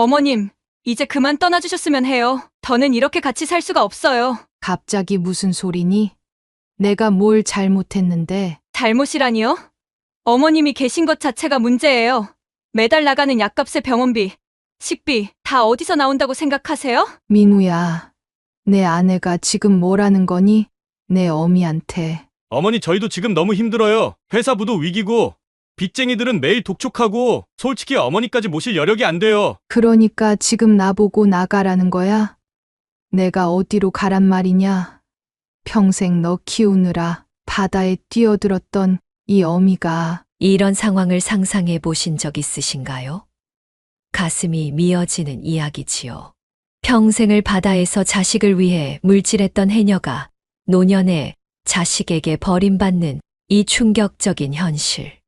어머님, 이제 그만 떠나주셨으면 해요. 더는 이렇게 같이 살 수가 없어요. 갑자기 무슨 소리니? 내가 뭘 잘못했는데? 잘못이라니요? 어머님이 계신 것 자체가 문제예요. 매달 나가는 약값에 병원비, 식비 다 어디서 나온다고 생각하세요? 민우야, 내 아내가 지금 뭐라는 거니? 내 어미한테. 어머니, 저희도 지금 너무 힘들어요. 회사 부도 위기고 빚쟁이들은 매일 독촉하고 솔직히 어머니까지 모실 여력이 안 돼요. 그러니까 지금 나보고 나가라는 거야? 내가 어디로 가란 말이냐? 평생 너 키우느라 바다에 뛰어들었던 이 어미가 이런 상황을 상상해 보신 적 있으신가요? 가슴이 미어지는 이야기지요. 평생을 바다에서 자식을 위해 물질했던 해녀가 노년에 자식에게 버림받는 이 충격적인 현실.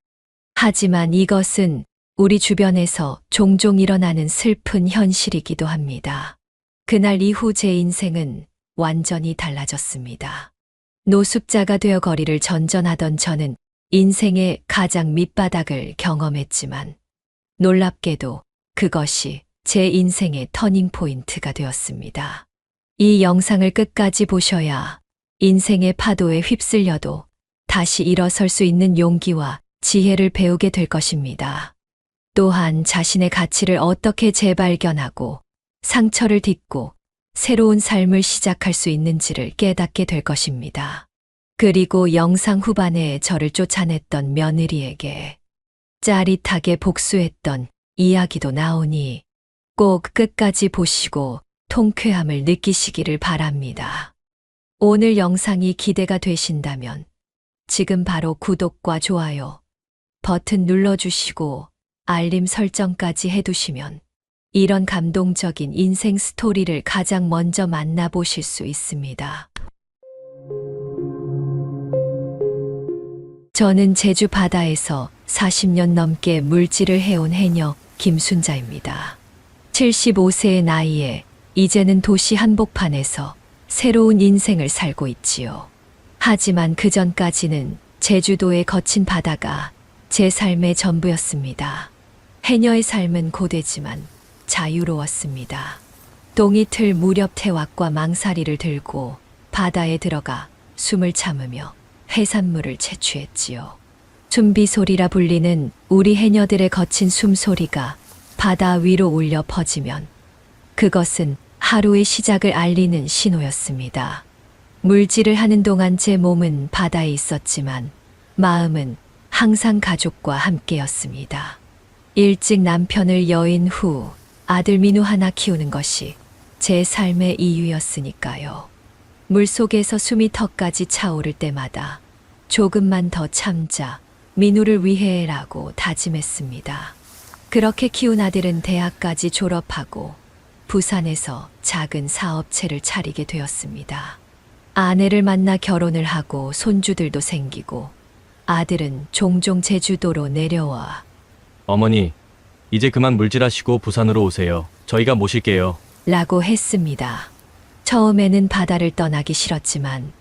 하지만 이것은 우리 주변에서 종종 일어나는 슬픈 현실이기도 합니다. 그날 이후 제 인생은 완전히 달라졌습니다. 노숙자가 되어 거리를 전전하던 저는 인생의 가장 밑바닥을 경험했지만 놀랍게도 그것이 제 인생의 터닝포인트가 되었습니다. 이 영상을 끝까지 보셔야 인생의 파도에 휩쓸려도 다시 일어설 수 있는 용기와 지혜를 배우게 될 것입니다. 또한 자신의 가치를 어떻게 재발견하고 상처를 딛고 새로운 삶을 시작할 수 있는지를 깨닫게 될 것입니다. 그리고 영상 후반에 저를 쫓아냈던 며느리에게 짜릿하게 복수했던 이야기도 나오니 꼭 끝까지 보시고 통쾌함을 느끼시기를 바랍니다. 오늘 영상이 기대가 되신다면 지금 바로 구독과 좋아요 버튼 눌러주시고 알림 설정까지 해두시면 이런 감동적인 인생 스토리를 가장 먼저 만나보실 수 있습니다. 저는 제주 바다에서 40년 넘게 물질을 해온 해녀 김순자입니다. 75세의 나이에 이제는 도시 한복판에서 새로운 인생을 살고 있지요. 하지만 그 전까지는 제주도의 거친 바다가 제 삶의 전부였습니다. 해녀의 삶은 고되지만 자유로웠습니다. 동이틀 무렵 태왁과 망사리를 들고 바다에 들어가 숨을 참으며 해산물을 채취했지요. 준비소리라 불리는 우리 해녀들의 거친 숨소리가 바다 위로 울려 퍼지면 그것은 하루의 시작을 알리는 신호였습니다. 물질을 하는 동안 제 몸은 바다에 있었지만 마음은 항상 가족과 함께였습니다. 일찍 남편을 여인 후 아들 민우 하나 키우는 것이 제 삶의 이유였으니까요. 물속에서 숨이 턱까지 차오를 때마다 조금만 더 참자, 민우를 위해라고 다짐했습니다. 그렇게 키운 아들은 대학까지 졸업하고 부산에서 작은 사업체를 차리게 되었습니다. 아내를 만나 결혼을 하고 손주들도 생기고 아들은 종종 제주도로 내려와 어머니, 이제 그만 물질하시고 부산으로 오세요. 저희가 모실게요. 라고 했습니다. 처음에는 바다를 떠나기 싫었지만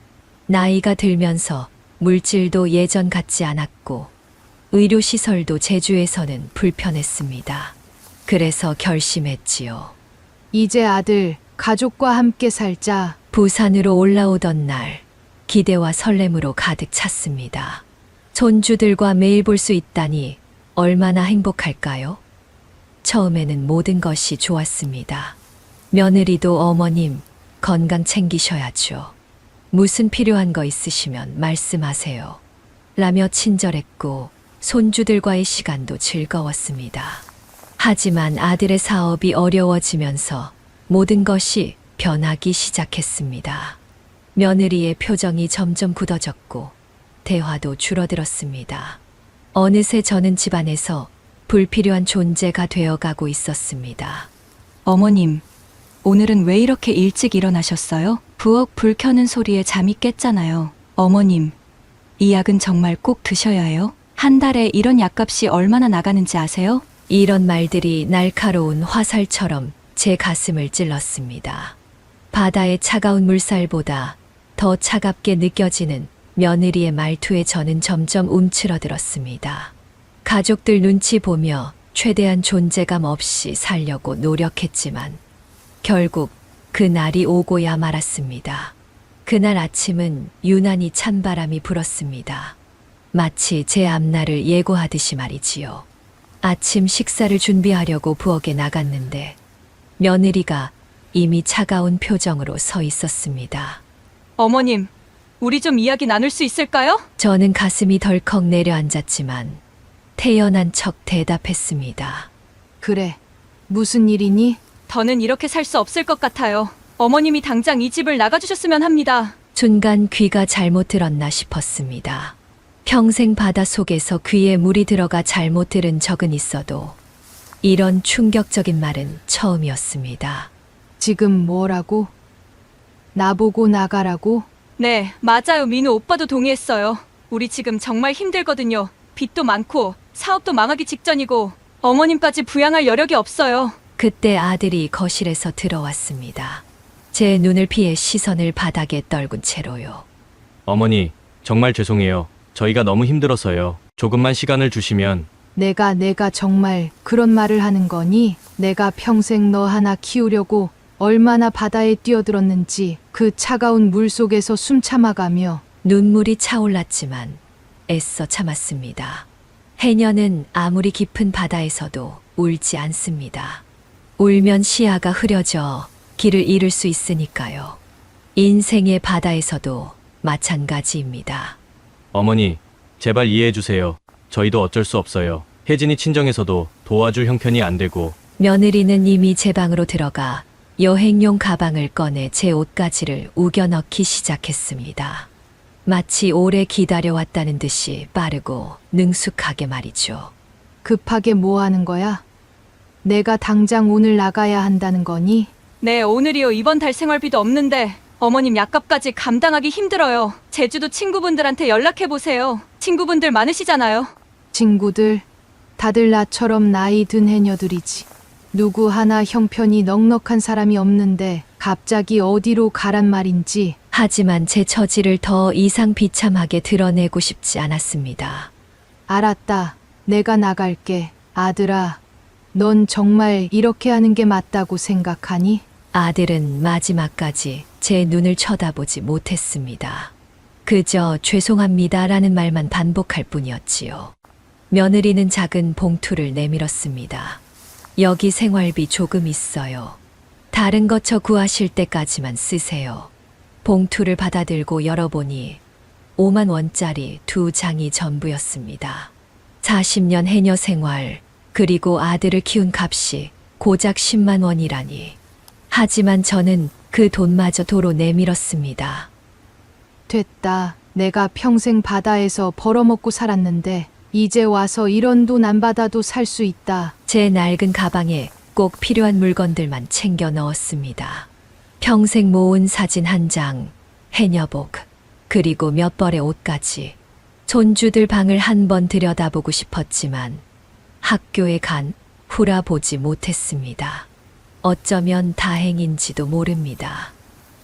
나이가 들면서 물질도 예전 같지 않았고 의료시설도 제주에서는 불편했습니다. 그래서 결심했지요. 이제 아들, 가족과 함께 살자. 부산으로 올라오던 날 기대와 설렘으로 가득 찼습니다. 손주들과 매일 볼 수 있다니 얼마나 행복할까요? 처음에는 모든 것이 좋았습니다. 며느리도 어머님 건강 챙기셔야죠. 무슨 필요한 거 있으시면 말씀하세요. 라며 친절했고 손주들과의 시간도 즐거웠습니다. 하지만 아들의 사업이 어려워지면서 모든 것이 변하기 시작했습니다. 며느리의 표정이 점점 굳어졌고 대화도 줄어들었습니다. 어느새 저는 집안에서 불필요한 존재가 되어가고 있었습니다. 어머님, 오늘은 왜 이렇게 일찍 일어나셨어요? 부엌 불 켜는 소리에 잠이 깼잖아요. 어머님, 이 약은 정말 꼭 드셔야 해요. 한 달에 이런 약값이 얼마나 나가는지 아세요? 이런 말들이 날카로운 화살처럼 제 가슴을 찔렀습니다. 바다의 차가운 물살보다 더 차갑게 느껴지는 며느리의 말투에 저는 점점 움츠러들었습니다. 가족들 눈치 보며 최대한 존재감 없이 살려고 노력했지만 결국 그 날이 오고야 말았습니다. 그날 아침은 유난히 찬바람이 불었습니다. 마치 제 앞날을 예고하듯이 말이지요. 아침 식사를 준비하려고 부엌에 나갔는데 며느리가 이미 차가운 표정으로 서 있었습니다. 어머님, 우리 좀 이야기 나눌 수 있을까요? 저는 가슴이 덜컥 내려앉았지만 태연한 척 대답했습니다. 그래. 무슨 일이니? 더는 이렇게 살 수 없을 것 같아요. 어머님이 당장 이 집을 나가주셨으면 합니다. 순간 귀가 잘못 들었나 싶었습니다. 평생 바닷속에서 귀에 물이 들어가 잘못 들은 적은 있어도 이런 충격적인 말은 처음이었습니다. 지금 뭐라고? 나보고 나가라고? 네, 맞아요. 민우 오빠도 동의했어요. 우리 지금 정말 힘들거든요. 빚도 많고 사업도 망하기 직전이고 어머님까지 부양할 여력이 없어요. 그때 아들이 거실에서 들어왔습니다. 제 눈을 피해 시선을 바닥에 떨군 채로요. 어머니, 정말 죄송해요. 저희가 너무 힘들어서요. 조금만 시간을 주시면. 내가 정말 그런 말을 하는 거니? 내가 평생 너 하나 키우려고 얼마나 바다에 뛰어들었는지 그 차가운 물 속에서 숨 참아가며 눈물이 차올랐지만 애써 참았습니다. 해녀는 아무리 깊은 바다에서도 울지 않습니다. 울면 시야가 흐려져 길을 잃을 수 있으니까요. 인생의 바다에서도 마찬가지입니다. 어머니, 제발 이해해 주세요. 저희도 어쩔 수 없어요. 혜진이 친정에서도 도와줄 형편이 안 되고. 며느리는 이미 제 방으로 들어가 여행용 가방을 꺼내 제 옷가지를 우겨 넣기 시작했습니다. 마치 오래 기다려왔다는 듯이 빠르고 능숙하게 말이죠. 급하게 뭐 하는 거야? 내가 당장 오늘 나가야 한다는 거니? 네, 오늘이요. 이번 달 생활비도 없는데 어머님 약값까지 감당하기 힘들어요. 제주도 친구분들한테 연락해보세요. 친구분들 많으시잖아요. 친구들, 다들 나처럼 나이 든 해녀들이지. 누구 하나 형편이 넉넉한 사람이 없는데 갑자기 어디로 가란 말인지. 하지만 제 처지를 더 이상 비참하게 드러내고 싶지 않았습니다. 알았다. 내가 나갈게. 아들아, 넌 정말 이렇게 하는 게 맞다고 생각하니? 아들은 마지막까지 제 눈을 쳐다보지 못했습니다. 그저 죄송합니다라는 말만 반복할 뿐이었지요. 며느리는 작은 봉투를 내밀었습니다. 여기 생활비 조금 있어요. 다른 거 저 구하실 때까지만 쓰세요. 봉투를 받아들고 열어보니 5만 원짜리 2장이 전부였습니다. 40년 해녀 생활, 그리고 아들을 키운 값이 고작 10만 원이라니. 하지만 저는 그 돈마저 도로 내밀었습니다. 됐다. 내가 평생 바다에서 벌어먹고 살았는데 이제 와서 이런 돈 안 받아도 살 수 있다. 제 낡은 가방에 꼭 필요한 물건들만 챙겨 넣었습니다. 평생 모은 사진 한 장, 해녀복, 그리고 몇 벌의 옷까지. 손주들 방을 한번 들여다보고 싶었지만 학교에 간 후라 보지 못했습니다. 어쩌면 다행인지도 모릅니다.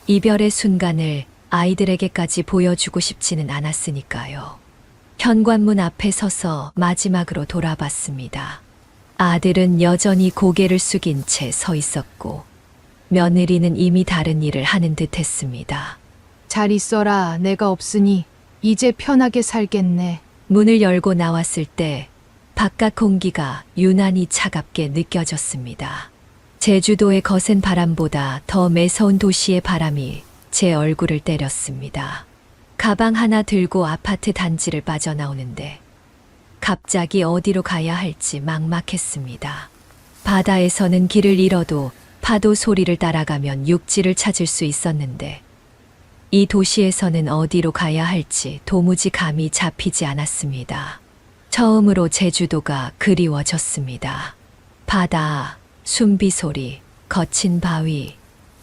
이별의 순간을 아이들에게까지 보여주고 싶지는 않았으니까요. 현관문 앞에 서서 마지막으로 돌아봤습니다. 아들은 여전히 고개를 숙인 채 서 있었고 며느리는 이미 다른 일을 하는 듯 했습니다. 잘 있어라. 내가 없으니 이제 편하게 살겠네. 문을 열고 나왔을 때 바깥 공기가 유난히 차갑게 느껴졌습니다. 제주도의 거센 바람보다 더 매서운 도시의 바람이 제 얼굴을 때렸습니다. 가방 하나 들고 아파트 단지를 빠져나오는데 갑자기 어디로 가야 할지 막막했습니다. 바다에서는 길을 잃어도 파도 소리를 따라가면 육지를 찾을 수 있었는데 이 도시에서는 어디로 가야 할지 도무지 감이 잡히지 않았습니다. 처음으로 제주도가 그리워졌습니다. 바다, 숨비 소리, 거친 바위,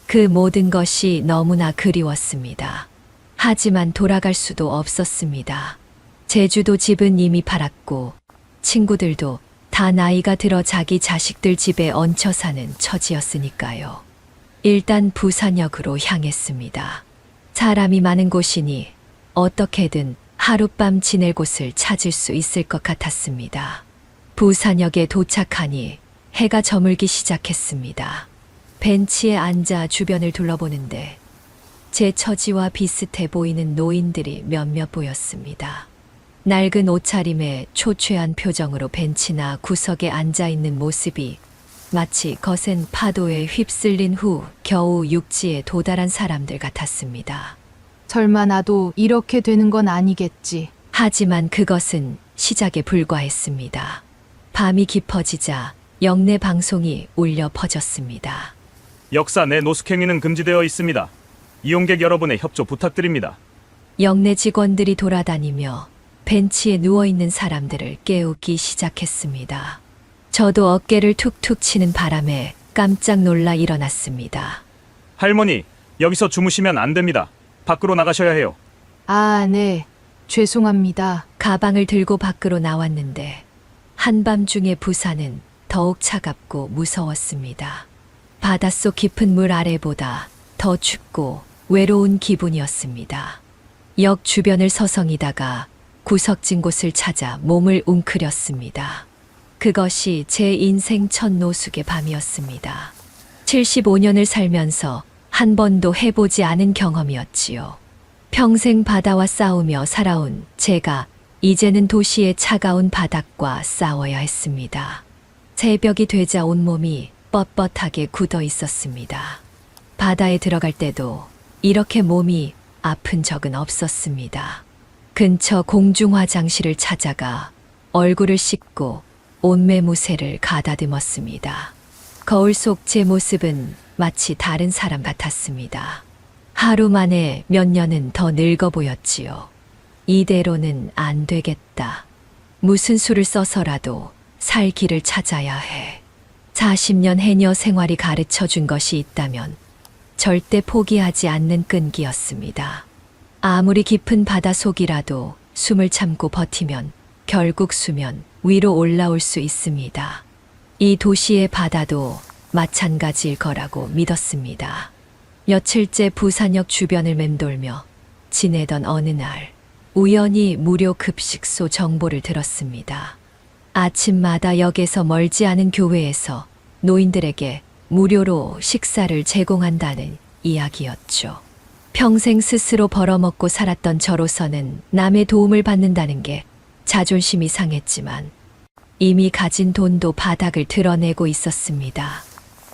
그 모든 것이 너무나 그리웠습니다. 하지만 돌아갈 수도 없었습니다. 제주도 집은 이미 팔았고 친구들도 다 나이가 들어 자기 자식들 집에 얹혀 사는 처지였으니까요. 일단 부산역으로 향했습니다. 사람이 많은 곳이니 어떻게든 하룻밤 지낼 곳을 찾을 수 있을 것 같았습니다. 부산역에 도착하니 해가 저물기 시작했습니다. 벤치에 앉아 주변을 둘러보는데 제 처지와 비슷해 보이는 노인들이 몇몇 보였습니다. 낡은 옷차림에 초췌한 표정으로 벤치나 구석에 앉아 있는 모습이 마치 거센 파도에 휩쓸린 후 겨우 육지에 도달한 사람들 같았습니다. 설마 나도 이렇게 되는 건 아니겠지. 하지만 그것은 시작에 불과했습니다. 밤이 깊어지자 영내 방송이 울려 퍼졌습니다. 역사 내 노숙행위는 금지되어 있습니다. 이용객 여러분의 협조 부탁드립니다. 영내 직원들이 돌아다니며 벤치에 누워있는 사람들을 깨우기 시작했습니다. 저도 어깨를 툭툭 치는 바람에 깜짝 놀라 일어났습니다. 할머니, 여기서 주무시면 안 됩니다. 밖으로 나가셔야 해요. 아, 네. 죄송합니다. 가방을 들고 밖으로 나왔는데 한밤중의 부산은 더욱 차갑고 무서웠습니다. 바닷속 깊은 물 아래보다 더 춥고 외로운 기분이었습니다. 역 주변을 서성이다가 구석진 곳을 찾아 몸을 웅크렸습니다. 그것이 제 인생 첫 노숙의 밤이었습니다. 75년을 살면서 한 번도 해보지 않은 경험이었지요. 평생 바다와 싸우며 살아온 제가 이제는 도시의 차가운 바닥과 싸워야 했습니다. 새벽이 되자 온몸이 뻣뻣하게 굳어 있었습니다. 바다에 들어갈 때도 이렇게 몸이 아픈 적은 없었습니다. 근처 공중 화장실을 찾아가 얼굴을 씻고 옷매무새를 가다듬었습니다. 거울 속 제 모습은 마치 다른 사람 같았습니다. 하루 만에 몇 년은 더 늙어 보였지요. 이대로는 안 되겠다. 무슨 수를 써서라도 살 길을 찾아야 해. 40년 해녀 생활이 가르쳐 준 것이 있다면 절대 포기하지 않는 끈기였습니다. 아무리 깊은 바다 속이라도 숨을 참고 버티면 결국 수면 위로 올라올 수 있습니다. 이 도시의 바다도 마찬가지일 거라고 믿었습니다. 며칠째 부산역 주변을 맴돌며 지내던 어느 날 우연히 무료 급식소 정보를 들었습니다. 아침마다 역에서 멀지 않은 교회에서 노인들에게 무료로 식사를 제공한다는 이야기였죠. 평생 스스로 벌어먹고 살았던 저로서는 남의 도움을 받는다는 게 자존심이 상했지만 이미 가진 돈도 바닥을 드러내고 있었습니다.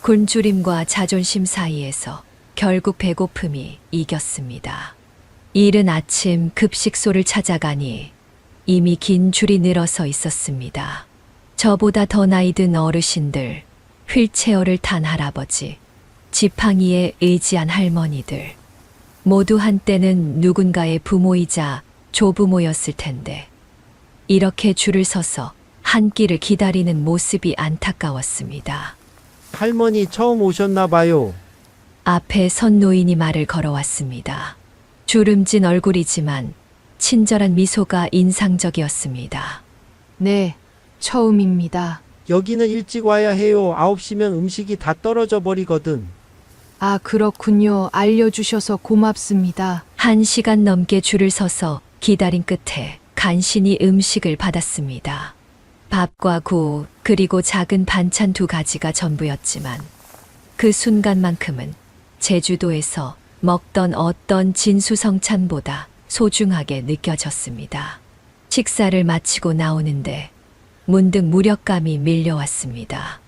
굶주림과 자존심 사이에서 결국 배고픔이 이겼습니다. 이른 아침 급식소를 찾아가니 이미 긴 줄이 늘어서 있었습니다. 저보다 더 나이 든 어르신들, 휠체어를 탄 할아버지, 지팡이에 의지한 할머니들, 모두 한때는 누군가의 부모이자 조부모였을 텐데 이렇게 줄을 서서 한 끼를 기다리는 모습이 안타까웠습니다. 할머니 처음 오셨나 봐요. 앞에 선 노인이 말을 걸어왔습니다. 주름진 얼굴이지만 친절한 미소가 인상적이었습니다. 네, 처음입니다. 여기는 일찍 와야 해요. 9시면 음식이 다 떨어져 버리거든. 아, 그렇군요. 알려주셔서 고맙습니다. 1시간 넘게 줄을 서서 기다린 끝에 간신히 음식을 받았습니다. 밥과 국, 그리고 작은 반찬 2가지가 전부였지만 그 순간만큼은 제주도에서 먹던 어떤 진수성찬보다 소중하게 느껴졌습니다. 식사를 마치고 나오는데 문득 무력감이 밀려왔습니다.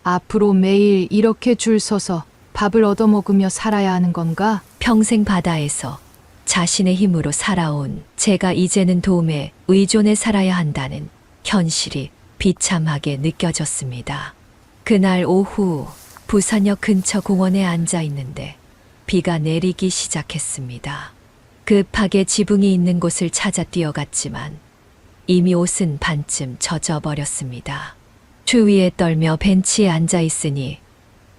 앞으로 매일 이렇게 줄 서서 밥을 얻어먹으며 살아야 하는 건가? 평생 바다에서 자신의 힘으로 살아온 제가 이제는 도움에 의존해 살아야 한다는 현실이 비참하게 느껴졌습니다. 그날 오후 부산역 근처 공원에 앉아 있는데 비가 내리기 시작했습니다. 급하게 지붕이 있는 곳을 찾아 뛰어갔지만 이미 옷은 반쯤 젖어버렸습니다. 추위에 떨며 벤치에 앉아 있으니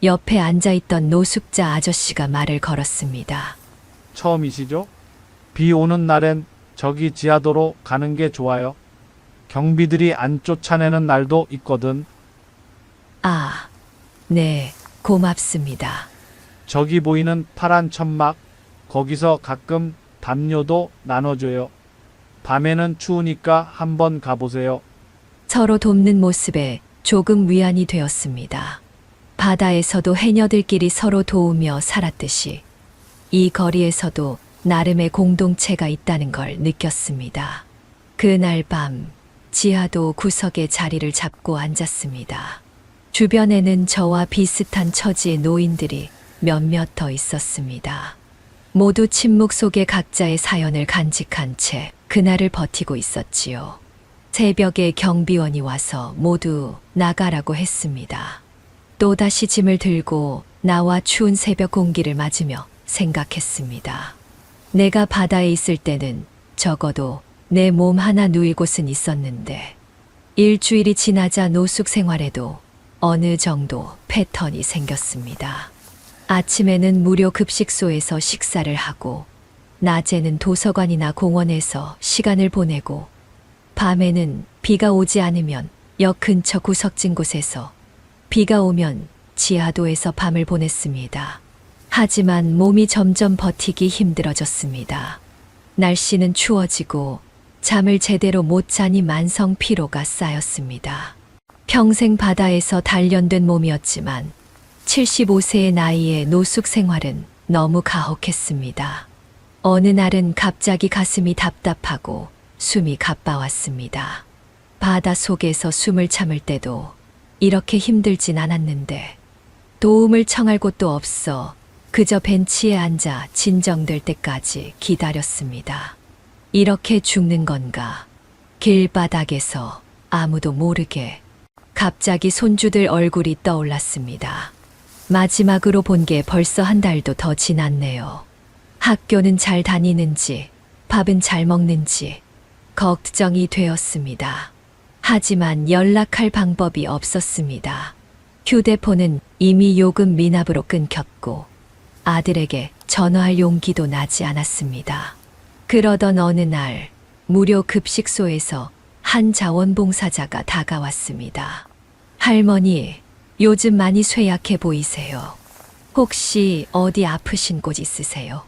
옆에 앉아있던 노숙자 아저씨가 말을 걸었습니다. 처음이시죠? 비 오는 날엔 저기 지하도로 가는 게 좋아요. 경비들이 안 쫓아내는 날도 있거든. 아, 네, 고맙습니다. 저기 보이는 파란 천막, 거기서 가끔 담요도 나눠줘요. 밤에는 추우니까 한번 가보세요. 서로 돕는 모습에 조금 위안이 되었습니다. 바다에서도 해녀들끼리 서로 도우며 살았듯이 이 거리에서도 나름의 공동체가 있다는 걸 느꼈습니다. 그날 밤 지하도 구석에 자리를 잡고 앉았습니다. 주변에는 저와 비슷한 처지의 노인들이 몇몇 더 있었습니다. 모두 침묵 속에 각자의 사연을 간직한 채 그날을 버티고 있었지요. 새벽에 경비원이 와서 모두 나가라고 했습니다. 또다시 짐을 들고 나와 추운 새벽 공기를 맞으며 생각했습니다. 내가 바다에 있을 때는 적어도 내 몸 하나 누일 곳은 있었는데 일주일이 지나자 노숙 생활에도 어느 정도 패턴이 생겼습니다. 아침에는 무료 급식소에서 식사를 하고 낮에는 도서관이나 공원에서 시간을 보내고 밤에는 비가 오지 않으면 역 근처 구석진 곳에서 비가 오면 지하도에서 밤을 보냈습니다. 하지만 몸이 점점 버티기 힘들어졌습니다. 날씨는 추워지고 잠을 제대로 못 자니 만성 피로가 쌓였습니다. 평생 바다에서 단련된 몸이었지만 75세의 나이에 노숙 생활은 너무 가혹했습니다. 어느 날은 갑자기 가슴이 답답하고 숨이 가빠왔습니다. 바다 속에서 숨을 참을 때도 이렇게 힘들진 않았는데 도움을 청할 곳도 없어 그저 벤치에 앉아 진정될 때까지 기다렸습니다. 이렇게 죽는 건가? 길바닥에서 아무도 모르게 갑자기 손주들 얼굴이 떠올랐습니다. 마지막으로 본 게 벌써 한 달도 더 지났네요. 학교는 잘 다니는지, 밥은 잘 먹는지 걱정이 되었습니다. 하지만 연락할 방법이 없었습니다. 휴대폰은 이미 요금 미납으로 끊겼고 아들에게 전화할 용기도 나지 않았습니다. 그러던 어느 날 무료 급식소에서 한 자원봉사자가 다가왔습니다. 할머니, 요즘 많이 쇠약해 보이세요. 혹시 어디 아프신 곳 있으세요?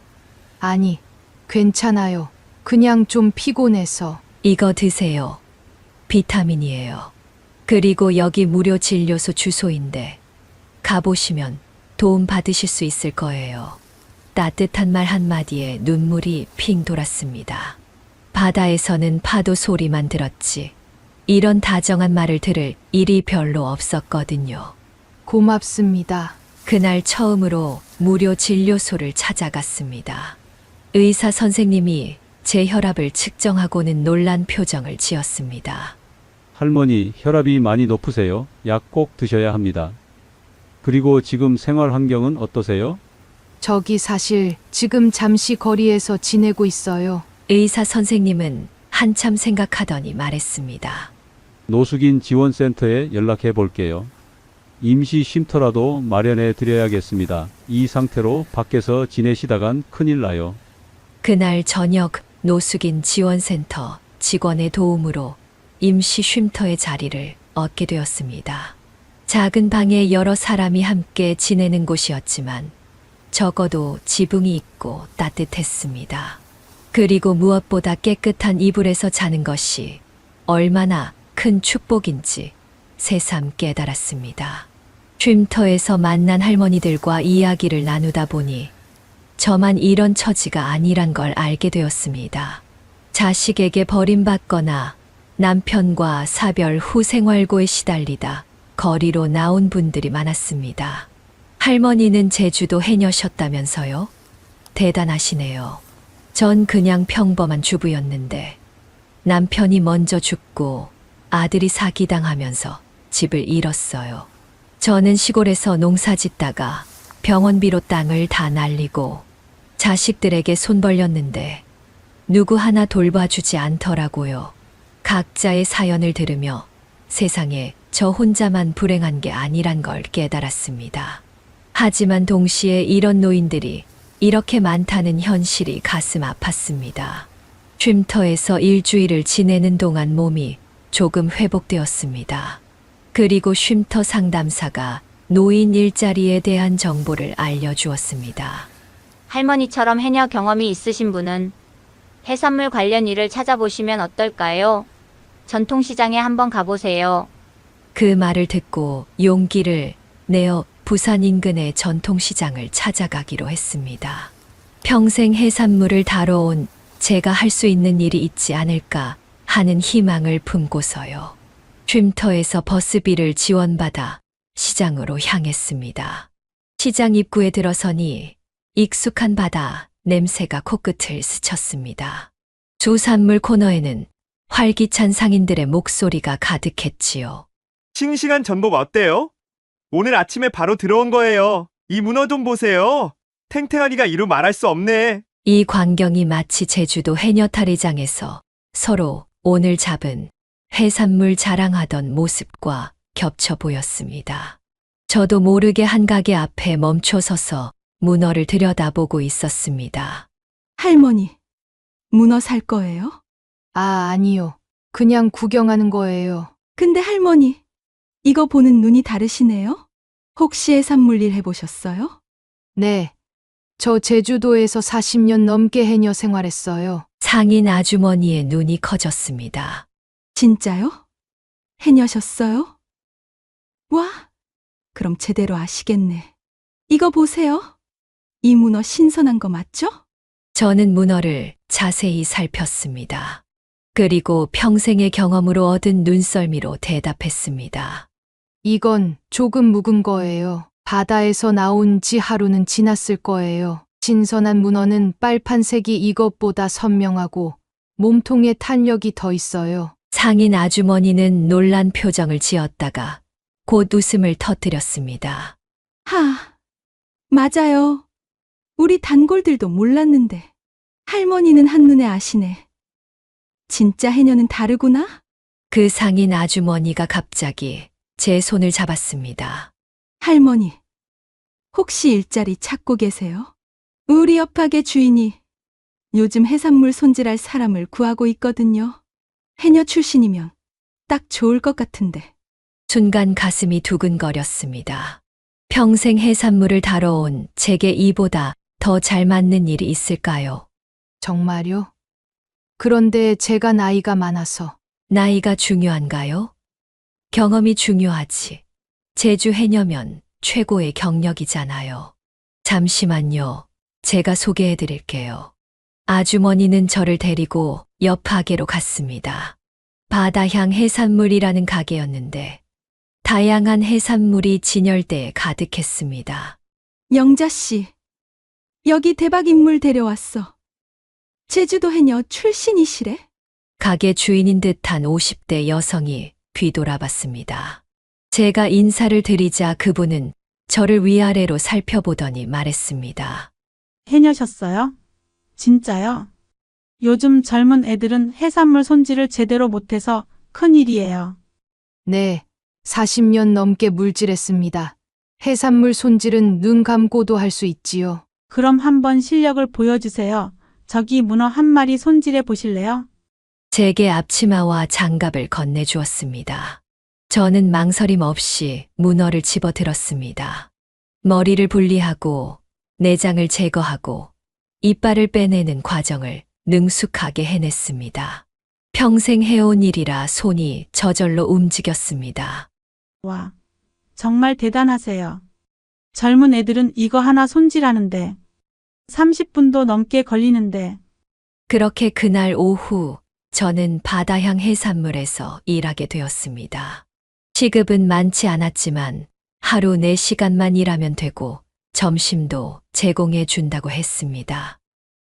아니, 괜찮아요. 그냥 좀 피곤해서. 이거 드세요. 비타민이에요. 그리고 여기 무료 진료소 주소인데 가보시면 도움 받으실 수 있을 거예요. 따뜻한 말 한마디에 눈물이 핑 돌았습니다. 바다에서는 파도 소리만 들었지 이런 다정한 말을 들을 일이 별로 없었거든요. 고맙습니다. 그날 처음으로 무료 진료소를 찾아갔습니다. 의사 선생님이 제 혈압을 측정하고는 놀란 표정을 지었습니다. 할머니, 혈압이 많이 높으세요. 약 꼭 드셔야 합니다. 그리고 지금 생활 환경은 어떠세요? 저기 사실 지금 잠시 거리에서 지내고 있어요. 의사 선생님은 한참 생각하더니 말했습니다. 노숙인 지원센터에 연락해 볼게요. 임시 쉼터라도 마련해 드려야겠습니다. 이 상태로 밖에서 지내시다간 큰일 나요. 그날 저녁 노숙인 지원센터 직원의 도움으로 임시 쉼터의 자리를 얻게 되었습니다. 작은 방에 여러 사람이 함께 지내는 곳이었지만 적어도 지붕이 있고 따뜻했습니다. 그리고 무엇보다 깨끗한 이불에서 자는 것이 얼마나 큰 축복인지 새삼 깨달았습니다. 쉼터에서 만난 할머니들과 이야기를 나누다 보니 저만 이런 처지가 아니란 걸 알게 되었습니다. 자식에게 버림받거나 남편과 사별 후 생활고에 시달리다 거리로 나온 분들이 많았습니다. 할머니는 제주도 해녀셨다면서요? 대단하시네요. 전 그냥 평범한 주부였는데 남편이 먼저 죽고 아들이 사기당하면서 집을 잃었어요. 저는 시골에서 농사 짓다가 병원비로 땅을 다 날리고 자식들에게 손 벌렸는데 누구 하나 돌봐주지 않더라고요. 각자의 사연을 들으며 세상에 저 혼자만 불행한 게 아니란 걸 깨달았습니다. 하지만 동시에 이런 노인들이 이렇게 많다는 현실이 가슴 아팠습니다. 쉼터에서 일주일을 지내는 동안 몸이 조금 회복되었습니다. 그리고 쉼터 상담사가 노인 일자리에 대한 정보를 알려주었습니다. 할머니처럼 해녀 경험이 있으신 분은 해산물 관련 일을 찾아보시면 어떨까요? 전통시장에 한번 가보세요. 그 말을 듣고 용기를 내어 부산 인근의 전통시장을 찾아가기로 했습니다. 평생 해산물을 다뤄온 제가 할 수 있는 일이 있지 않을까 하는 희망을 품고서요. 쉼터에서 버스비를 지원받아 시장으로 향했습니다. 시장 입구에 들어서니 익숙한 바다 냄새가 코끝을 스쳤습니다. 수산물 코너에는 활기찬 상인들의 목소리가 가득했지요. 싱싱한 전복 어때요? 오늘 아침에 바로 들어온 거예요. 이 문어 좀 보세요. 탱탱하니가 이루 말할 수 없네. 이 광경이 마치 제주도 해녀탈의장에서 서로 오늘 잡은 해산물 자랑하던 모습과 겹쳐 보였습니다. 저도 모르게 한 가게 앞에 멈춰서서 문어를 들여다보고 있었습니다. 할머니, 문어 살 거예요? 아니요. 그냥 구경하는 거예요. 근데 할머니, 이거 보는 눈이 다르시네요? 혹시 해산물 일 해보셨어요? 네. 저 제주도에서 40년 넘게 해녀 생활했어요. 상인 아주머니의 눈이 커졌습니다. 진짜요? 해녀셨어요? 와, 그럼 제대로 아시겠네. 이거 보세요. 이 문어 신선한 거 맞죠? 저는 문어를 자세히 살폈습니다. 그리고 평생의 경험으로 얻은 눈썰미로 대답했습니다. 이건 조금 묵은 거예요. 바다에서 나온 지 하루는 지났을 거예요. 신선한 문어는 빨판색이 이것보다 선명하고 몸통에 탄력이 더 있어요. 상인 아주머니는 놀란 표정을 지었다가 곧 웃음을 터뜨렸습니다. 하, 맞아요. 우리 단골들도 몰랐는데 할머니는 한눈에 아시네. 진짜 해녀는 다르구나? 그 상인 아주머니가 갑자기 제 손을 잡았습니다. 할머니, 혹시 일자리 찾고 계세요? 우리 옆 가게 주인이 요즘 해산물 손질할 사람을 구하고 있거든요. 해녀 출신이면 딱 좋을 것 같은데. 순간 가슴이 두근거렸습니다. 평생 해산물을 다뤄온 제게 이보다 더 잘 맞는 일이 있을까요? 정말요? 그런데 제가 나이가 많아서. 나이가 중요한가요? 경험이 중요하지. 제주 해녀면 최고의 경력이잖아요. 잠시만요. 제가 소개해 드릴게요. 아주머니는 저를 데리고 옆 가게로 갔습니다. 바다향 해산물이라는 가게였는데 다양한 해산물이 진열대에 가득했습니다. 영자씨, 여기 대박 인물 데려왔어. 제주도 해녀 출신이시래? 가게 주인인 듯한 50대 여성이 뒤돌아봤습니다. 제가 인사를 드리자 그분은 저를 위아래로 살펴보더니 말했습니다. 해녀셨어요? 진짜요? 요즘 젊은 애들은 해산물 손질을 제대로 못해서 큰일이에요. 네. 40년 넘게 물질했습니다. 해산물 손질은 눈 감고도 할 수 있지요. 그럼 한번 실력을 보여주세요. 저기 문어 한 마리 손질해 보실래요? 제게 앞치마와 장갑을 건네주었습니다. 저는 망설임 없이 문어를 집어들었습니다. 머리를 분리하고 내장을 제거하고 이빨을 빼내는 과정을 능숙하게 해냈습니다. 평생 해온 일이라 손이 저절로 움직였습니다. 와, 정말 대단하세요. 젊은 애들은 이거 하나 손질하는데 30분도 넘게 걸리는데. 그렇게 그날 오후 저는 바다향 해산물에서 일하게 되었습니다. 시급은 많지 않았지만 하루 4시간만 일하면 되고 점심도 제공해 준다고 했습니다.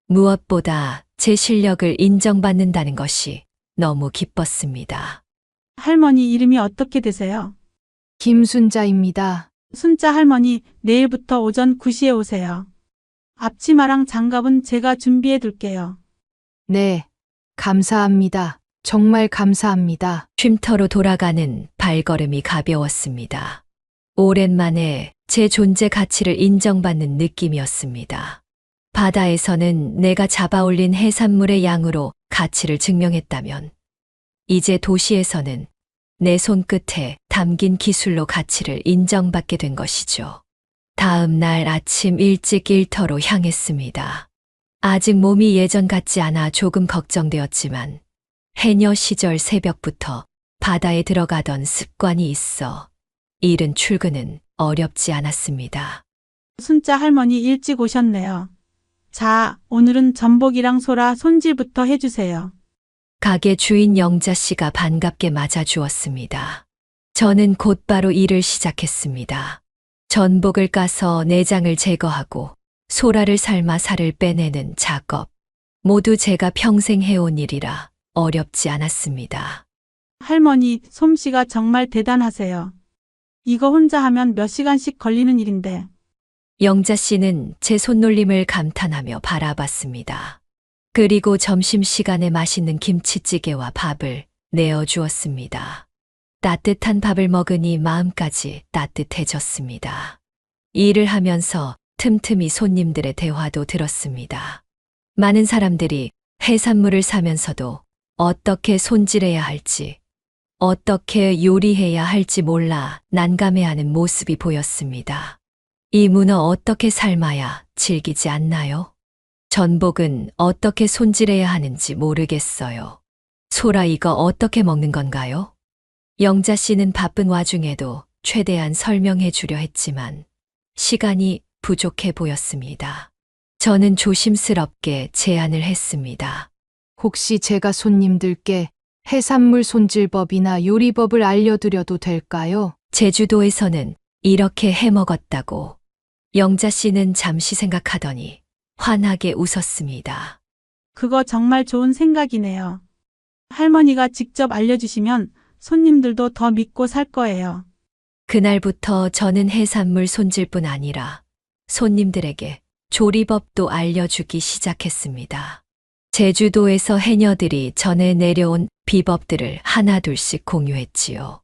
무엇보다 제 실력을 인정받는다는 것이 너무 기뻤습니다. 할머니 이름이 어떻게 되세요? 김순자입니다. 순자 할머니, 내일부터 오전 9시에 오세요. 앞치마랑 장갑은 제가 준비해 둘게요. 네. 감사합니다. 정말 감사합니다. 쉼터로 돌아가는 발걸음이 가벼웠습니다. 오랜만에 제 존재 가치를 인정받는 느낌이었습니다. 바다에서는 내가 잡아올린 해산물의 양으로 가치를 증명했다면, 이제 도시에서는 내 손끝에 담긴 기술로 가치를 인정받게 된 것이죠. 다음 날 아침 일찍 일터로 향했습니다. 아직 몸이 예전 같지 않아 조금 걱정되었지만 해녀 시절 새벽부터 바다에 들어가던 습관이 있어 이른 출근은 어렵지 않았습니다. 순자 할머니 일찍 오셨네요. 자, 오늘은 전복이랑 소라 손질부터 해주세요. 가게 주인 영자 씨가 반갑게 맞아주었습니다. 저는 곧바로 일을 시작했습니다. 전복을 까서 내장을 제거하고 소라를 삶아 살을 빼내는 작업. 모두 제가 평생 해온 일이라 어렵지 않았습니다. 할머니, 솜씨가 정말 대단하세요. 이거 혼자 하면 몇 시간씩 걸리는 일인데. 영자 씨는 제 손놀림을 감탄하며 바라봤습니다. 그리고 점심시간에 맛있는 김치찌개와 밥을 내어주었습니다. 따뜻한 밥을 먹으니 마음까지 따뜻해졌습니다. 일을 하면서 틈틈이 손님들의 대화도 들었습니다. 많은 사람들이 해산물을 사면서도 어떻게 손질해야 할지, 어떻게 요리해야 할지 몰라 난감해하는 모습이 보였습니다. 이 문어 어떻게 삶아야 질기지 않나요? 전복은 어떻게 손질해야 하는지 모르겠어요. 소라 이거 어떻게 먹는 건가요? 영자 씨는 바쁜 와중에도 최대한 설명해 주려 했지만 시간이 부족해 보였습니다. 저는 조심스럽게 제안을 했습니다. 혹시 제가 손님들께 해산물 손질법이나 요리법을 알려드려도 될까요? 제주도에서는 이렇게 해 먹었다고. 영자 씨는 잠시 생각하더니 환하게 웃었습니다. 그거 정말 좋은 생각이네요. 할머니가 직접 알려주시면 손님들도 더 믿고 살 거예요. 그날부터 저는 해산물 손질뿐 아니라 손님들에게 조리법도 알려주기 시작했습니다. 제주도에서 해녀들이 전해 내려온 비법들을 하나둘씩 공유했지요.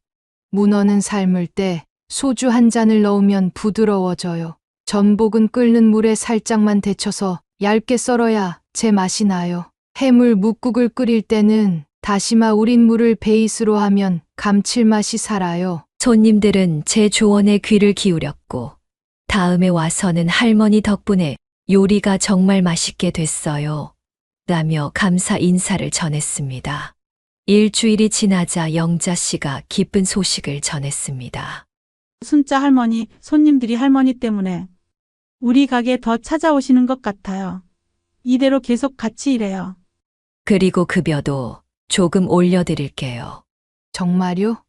문어는 삶을 때 소주 한 잔을 넣으면 부드러워져요. 전복은 끓는 물에 살짝만 데쳐서 얇게 썰어야 제 맛이 나요. 해물 묵국을 끓일 때는 다시마 우린 물을 베이스로 하면 감칠맛이 살아요. 손님들은 제 조언에 귀를 기울였고 다음에 와서는 할머니 덕분에 요리가 정말 맛있게 됐어요. 라며 감사 인사를 전했습니다. 일주일이 지나자 영자 씨가 기쁜 소식을 전했습니다. 순자 할머니, 손님들이 할머니 때문에 우리 가게 더 찾아오시는 것 같아요. 이대로 계속 같이 일해요. 그리고 급여도 조금 올려드릴게요. 정말요?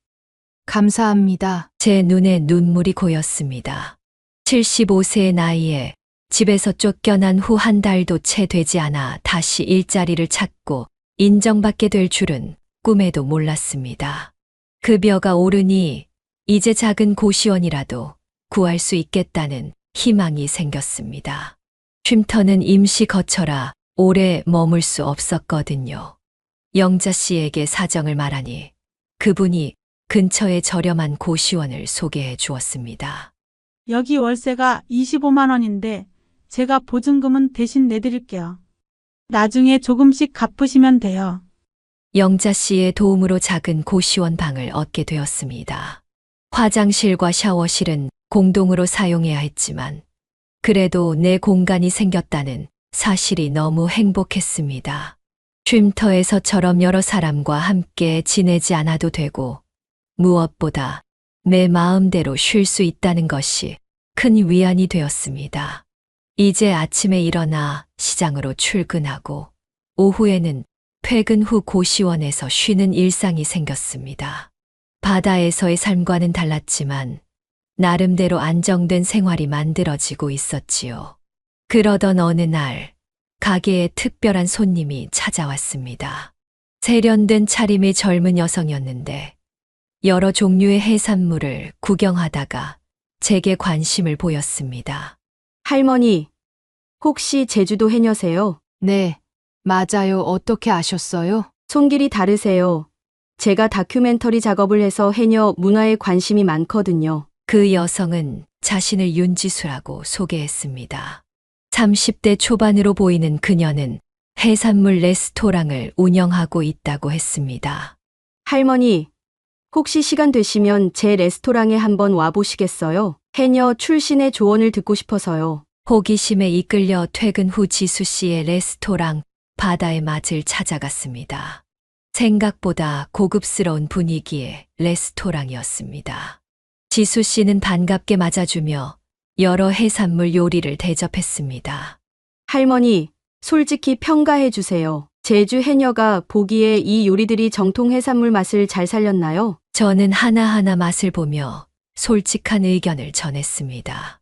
감사합니다. 제 눈에 눈물이 고였습니다. 75세의 나이에 집에서 쫓겨난 후 한 달도 채 되지 않아 다시 일자리를 찾고 인정받게 될 줄은 꿈에도 몰랐습니다. 급여가 오르니 이제 작은 고시원이라도 구할 수 있겠다는 희망이 생겼습니다. 쉼터는 임시 거처라 오래 머물 수 없었거든요. 영자 씨에게 사정을 말하니 그분이 근처에 저렴한 고시원을 소개해 주었습니다. 여기 월세가 25만 원인데 제가 보증금은 대신 내드릴게요. 나중에 조금씩 갚으시면 돼요. 영자 씨의 도움으로 작은 고시원 방을 얻게 되었습니다. 화장실과 샤워실은 공동으로 사용해야 했지만 그래도 내 공간이 생겼다는 사실이 너무 행복했습니다. 쉼터에서처럼 여러 사람과 함께 지내지 않아도 되고 무엇보다 내 마음대로 쉴 수 있다는 것이 큰 위안이 되었습니다. 이제 아침에 일어나 시장으로 출근하고 오후에는 퇴근 후 고시원에서 쉬는 일상이 생겼습니다. 바다에서의 삶과는 달랐지만 나름대로 안정된 생활이 만들어지고 있었지요. 그러던 어느 날 가게에 특별한 손님이 찾아왔습니다. 세련된 차림의 젊은 여성이었는데 여러 종류의 해산물을 구경하다가 제게 관심을 보였습니다. 할머니, 혹시 제주도 해녀세요? 네, 맞아요. 어떻게 아셨어요? 손길이 다르세요. 제가 다큐멘터리 작업을 해서 해녀 문화에 관심이 많거든요. 그 여성은 자신을 윤지수라고 소개했습니다. 30대 초반으로 보이는 그녀는 해산물 레스토랑을 운영하고 있다고 했습니다. 할머니, 혹시 시간 되시면 제 레스토랑에 한번 와보시겠어요? 해녀 출신의 조언을 듣고 싶어서요. 호기심에 이끌려 퇴근 후 지수 씨의 레스토랑 바다의 맛을 찾아갔습니다. 생각보다 고급스러운 분위기의 레스토랑이었습니다. 지수 씨는 반갑게 맞아주며 여러 해산물 요리를 대접했습니다. 할머니, 솔직히 평가해 주세요. 제주 해녀가 보기에 이 요리들이 정통 해산물 맛을 잘 살렸나요? 저는 하나하나 맛을 보며 솔직한 의견을 전했습니다.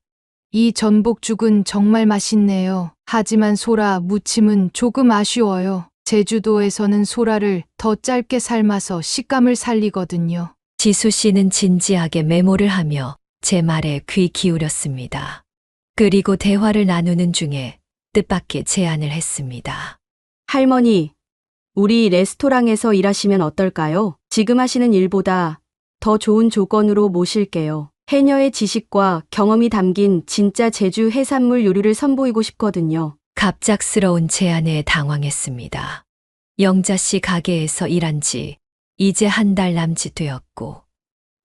이 전복죽은 정말 맛있네요. 하지만 소라 무침은 조금 아쉬워요. 제주도에서는 소라를 더 짧게 삶아서 식감을 살리거든요. 지수 씨는 진지하게 메모를 하며 제 말에 귀 기울였습니다. 그리고 대화를 나누는 중에 뜻밖의 제안을 했습니다. 할머니, 우리 레스토랑에서 일하시면 어떨까요? 지금 하시는 일보다 더 좋은 조건으로 모실게요. 해녀의 지식과 경험이 담긴 진짜 제주 해산물 요리를 선보이고 싶거든요. 갑작스러운 제안에 당황했습니다. 영자 씨 가게에서 일한 지 이제 한 달 남짓 되었고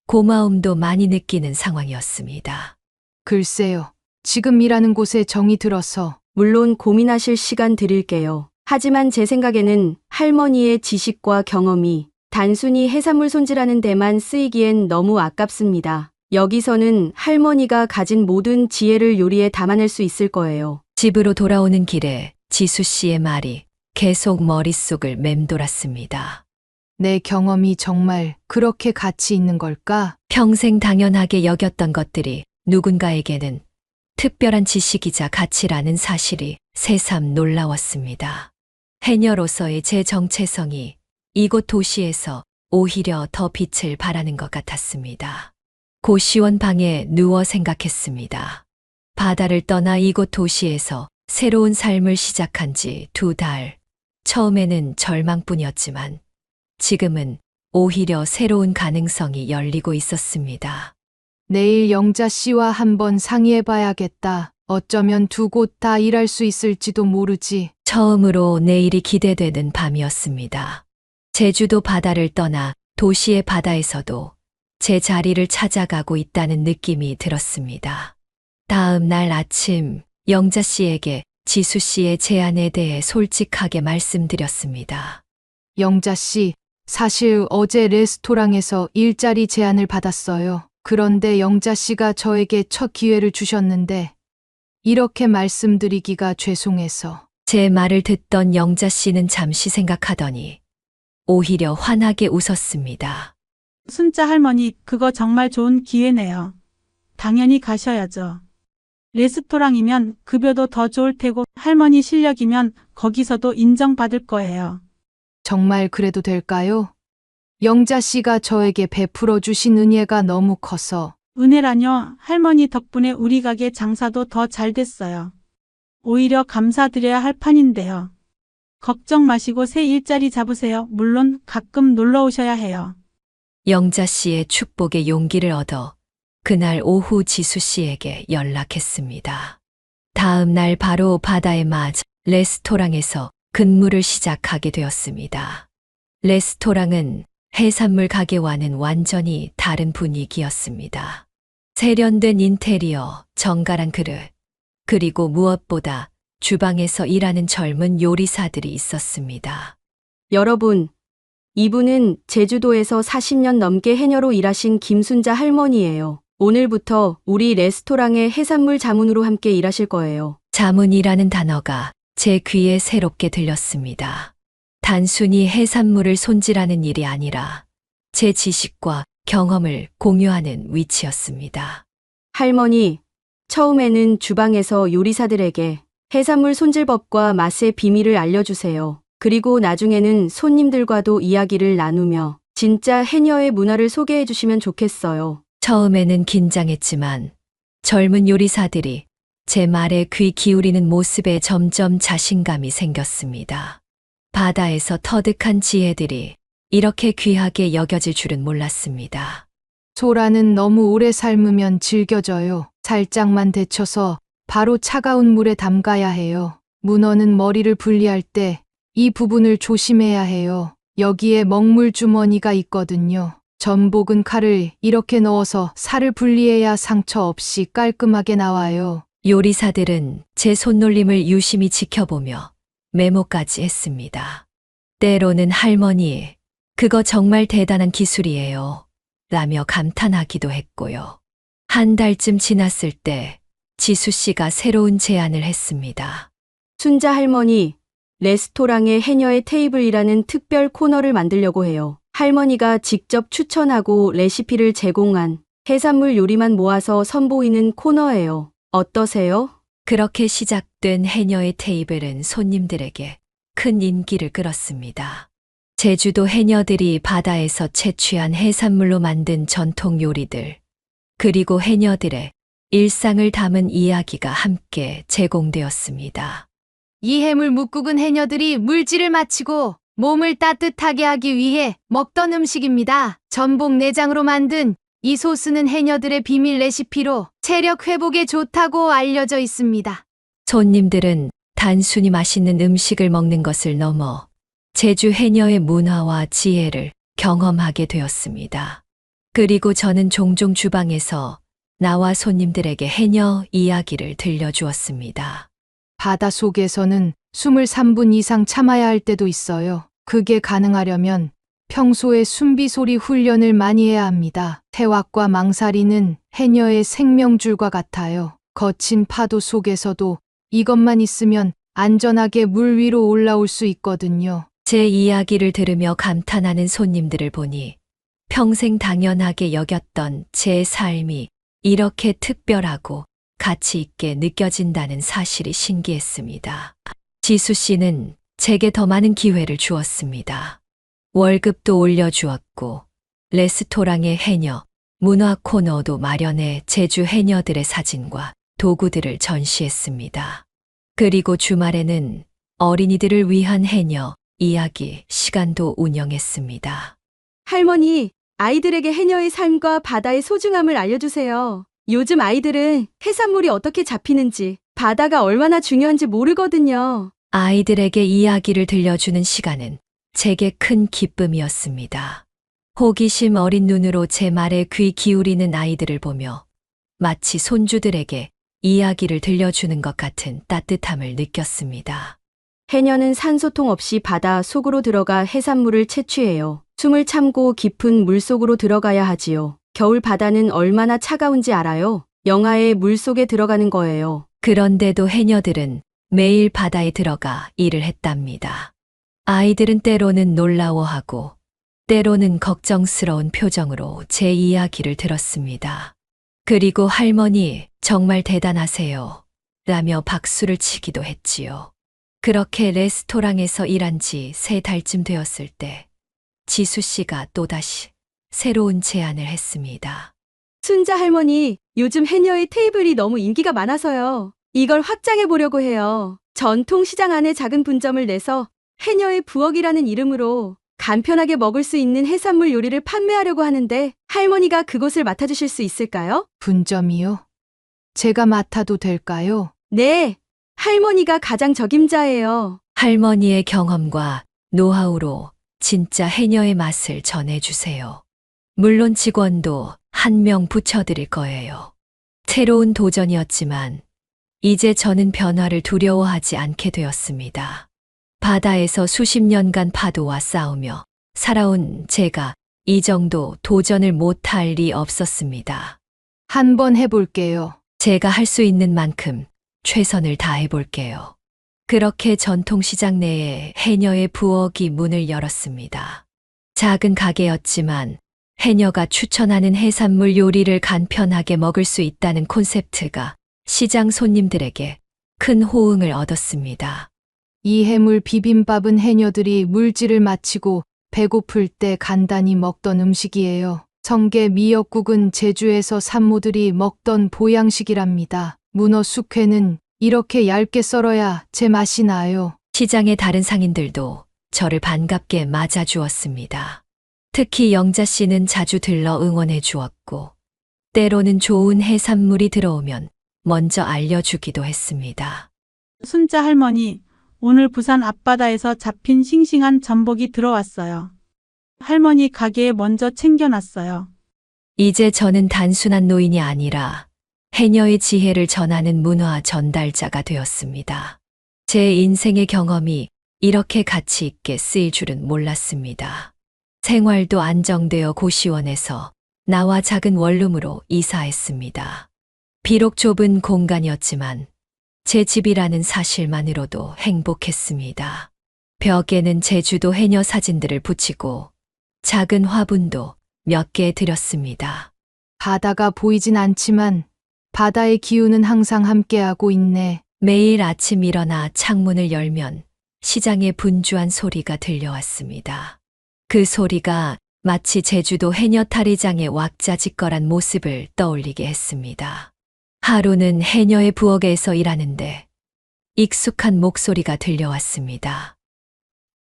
고마움도 많이 느끼는 상황이었습니다. 글쎄요. 지금 일하는 곳에 정이 들어서 물론 고민하실 시간 드릴게요. 하지만 제 생각에는 할머니의 지식과 경험이 단순히 해산물 손질하는 데만 쓰이기엔 너무 아깝습니다. 여기서는 할머니가 가진 모든 지혜를 요리에 담아낼 수 있을 거예요. 집으로 돌아오는 길에 지수 씨의 말이 계속 머릿속을 맴돌았습니다. 내 경험이 정말 그렇게 가치 있는 걸까? 평생 당연하게 여겼던 것들이 누군가에게는 특별한 지식이자 가치라는 사실이 새삼 놀라웠습니다. 해녀로서의 제 정체성이 이곳 도시에서 오히려 더 빛을 발하는 것 같았습니다. 고시원 방에 누워 생각했습니다. 바다를 떠나 이곳 도시에서 새로운 삶을 시작한 지 2달. 처음에는 절망뿐이었지만 지금은 오히려 새로운 가능성이 열리고 있었습니다. 내일 영자 씨와 한번 상의해 봐야겠다. 어쩌면 두 곳 다 일할 수 있을지도 모르지. 처음으로 내일이 기대되는 밤이었습니다. 제주도 바다를 떠나 도시의 바다에서도 제 자리를 찾아가고 있다는 느낌이 들었습니다. 다음 날 아침 영자 씨에게 지수 씨의 제안에 대해 솔직하게 말씀드렸습니다. 영자 씨, 사실 어제 레스토랑에서 일자리 제안을 받았어요. 그런데 영자 씨가 저에게 첫 기회를 주셨는데 이렇게 말씀드리기가 죄송해서. 제 말을 듣던 영자 씨는 잠시 생각하더니 오히려 환하게 웃었습니다. 순자 할머니, 그거 정말 좋은 기회네요. 당연히 가셔야죠. 레스토랑이면 급여도 더 좋을 테고 할머니 실력이면 거기서도 인정받을 거예요. 정말 그래도 될까요? 영자 씨가 저에게 베풀어 주신 은혜가 너무 커서. 은혜라뇨. 할머니 덕분에 우리 가게 장사도 더 잘 됐어요. 오히려 감사드려야 할 판인데요. 걱정 마시고 새 일자리 잡으세요. 물론 가끔 놀러 오셔야 해요. 영자 씨의 축복에 용기를 얻어 그날 오후 지수 씨에게 연락했습니다. 다음 날 바로 바다에 맞아 레스토랑에서 근무를 시작하게 되었습니다. 레스토랑은 해산물 가게와는 완전히 다른 분위기였습니다. 세련된 인테리어, 정갈한 그릇, 그리고 무엇보다 주방에서 일하는 젊은 요리사들이 있었습니다. 여러분, 이분은 제주도에서 40년 넘게 해녀로 일하신 김순자 할머니예요. 오늘부터 우리 레스토랑의 해산물 자문으로 함께 일하실 거예요. 자문이라는 단어가 제 귀에 새롭게 들렸습니다. 단순히 해산물을 손질하는 일이 아니라 제 지식과 경험을 공유하는 위치였습니다. 할머니, 처음에는 주방에서 요리사들에게 해산물 손질법과 맛의 비밀을 알려주세요. 그리고 나중에는 손님들과도 이야기를 나누며 진짜 해녀의 문화를 소개해 주시면 좋겠어요. 처음에는 긴장했지만 젊은 요리사들이 제 말에 귀 기울이는 모습에 점점 자신감이 생겼습니다. 바다에서 터득한 지혜들이 이렇게 귀하게 여겨질 줄은 몰랐습니다. 소라는 너무 오래 삶으면 질겨져요. 살짝만 데쳐서 바로 차가운 물에 담가야 해요. 문어는 머리를 분리할 때 이 부분을 조심해야 해요. 여기에 먹물 주머니가 있거든요. 전복은 칼을 이렇게 넣어서 살을 분리해야 상처 없이 깔끔하게 나와요. 요리사들은 제 손놀림을 유심히 지켜보며 메모까지 했습니다. 때로는 할머니, 그거 정말 대단한 기술이에요. 라며 감탄하기도 했고요. 한 달쯤 지났을 때 지수 씨가 새로운 제안을 했습니다. 순자 할머니, 레스토랑에 해녀의 테이블이라는 특별 코너를 만들려고 해요. 할머니가 직접 추천하고 레시피를 제공한 해산물 요리만 모아서 선보이는 코너예요. 어떠세요? 그렇게 시작된 해녀의 테이블은 손님들에게 큰 인기를 끌었습니다. 제주도 해녀들이 바다에서 채취한 해산물로 만든 전통 요리들, 그리고 해녀들의 일상을 담은 이야기가 함께 제공되었습니다. 이 해물 묵국은 해녀들이 물질을 마치고 몸을 따뜻하게 하기 위해 먹던 음식입니다. 전복 내장으로 만든 이 소스는 해녀들의 비밀 레시피로 체력 회복에 좋다고 알려져 있습니다. 손님들은 단순히 맛있는 음식을 먹는 것을 넘어 제주 해녀의 문화와 지혜를 경험하게 되었습니다. 그리고 저는 종종 주방에서 나와 손님들에게 해녀 이야기를 들려주었습니다. 바닷속에서는 숨을 3분 이상 참아야 할 때도 있어요. 그게 가능하려면 평소에 숨비소리 훈련을 많이 해야 합니다. 태왁과 망사리는 해녀의 생명줄과 같아요. 거친 파도 속에서도 이것만 있으면 안전하게 물 위로 올라올 수 있거든요. 제 이야기를 들으며 감탄하는 손님들을 보니 평생 당연하게 여겼던 제 삶이 이렇게 특별하고 가치 있게 느껴진다는 사실이 신기했습니다. 지수 씨는 제게 더 많은 기회를 주었습니다. 월급도 올려주었고 레스토랑의 해녀 문화 코너도 마련해 제주 해녀들의 사진과 도구들을 전시했습니다. 그리고 주말에는 어린이들을 위한 해녀 이야기 시간도 운영했습니다. 할머니, 아이들에게 해녀의 삶과 바다의 소중함을 알려주세요. 요즘 아이들은 해산물이 어떻게 잡히는지, 바다가 얼마나 중요한지 모르거든요. 아이들에게 이야기를 들려주는 시간은 제게 큰 기쁨이었습니다. 호기심 어린 눈으로 제 말에 귀 기울이는 아이들을 보며 마치 손주들에게 이야기를 들려주는 것 같은 따뜻함을 느꼈습니다. 해녀는 산소통 없이 바다 속으로 들어가 해산물을 채취해요. 숨을 참고 깊은 물속으로 들어가야 하지요. 겨울 바다는 얼마나 차가운지 알아요? 영하의 물속에 들어가는 거예요. 그런데도 해녀들은 매일 바다에 들어가 일을 했답니다. 아이들은 때로는 놀라워하고 때로는 걱정스러운 표정으로 제 이야기를 들었습니다. 그리고 할머니 정말 대단하세요. 라며 박수를 치기도 했지요. 그렇게 레스토랑에서 일한 지 3달쯤 되었을 때 지수 씨가 또다시 새로운 제안을 했습니다. 순자 할머니, 요즘 해녀의 테이블이 너무 인기가 많아서요. 이걸 확장해 보려고 해요. 전통 시장 안에 작은 분점을 내서 해녀의 부엌이라는 이름으로 간편하게 먹을 수 있는 해산물 요리를 판매하려고 하는데 할머니가 그곳을 맡아주실 수 있을까요? 분점이요? 제가 맡아도 될까요? 네, 할머니가 가장 적임자예요. 할머니의 경험과 노하우로 진짜 해녀의 맛을 전해주세요. 물론 직원도 1명 붙여드릴 거예요. 새로운 도전이었지만 이제 저는 변화를 두려워하지 않게 되었습니다. 바다에서 수십 년간 파도와 싸우며 살아온 제가 이 정도 도전을 못할 리 없었습니다. 한번 해볼게요. 제가 할 수 있는 만큼 최선을 다해볼게요. 그렇게 전통시장 내에 해녀의 부엌이 문을 열었습니다. 작은 가게였지만 해녀가 추천하는 해산물 요리를 간편하게 먹을 수 있다는 콘셉트가 시장 손님들에게 큰 호응을 얻었습니다. 이 해물 비빔밥은 해녀들이 물질을 마치고 배고플 때 간단히 먹던 음식이에요. 성게 미역국은 제주에서 산모들이 먹던 보양식이랍니다. 문어 숙회는 이렇게 얇게 썰어야 제 맛이 나요. 시장의 다른 상인들도 저를 반갑게 맞아주었습니다. 특히 영자 씨는 자주 들러 응원해 주었고, 때로는 좋은 해산물이 들어오면 먼저 알려주기도 했습니다. 순자 할머니, 오늘 부산 앞바다에서 잡힌 싱싱한 전복이 들어왔어요. 할머니 가게에 먼저 챙겨놨어요. 이제 저는 단순한 노인이 아니라 해녀의 지혜를 전하는 문화 전달자가 되었습니다. 제 인생의 경험이 이렇게 가치 있게 쓰일 줄은 몰랐습니다. 생활도 안정되어 고시원에서 나와 작은 원룸으로 이사했습니다. 비록 좁은 공간이었지만 제 집이라는 사실만으로도 행복했습니다. 벽에는 제주도 해녀 사진들을 붙이고 작은 화분도 몇 개 드렸습니다. 바다가 보이진 않지만 바다의 기운은 항상 함께하고 있네. 매일 아침 일어나 창문을 열면 시장의 분주한 소리가 들려왔습니다. 그 소리가 마치 제주도 해녀 탈의장의 왁자지껄한 모습을 떠올리게 했습니다. 하루는 해녀의 부엌에서 일하는데 익숙한 목소리가 들려왔습니다.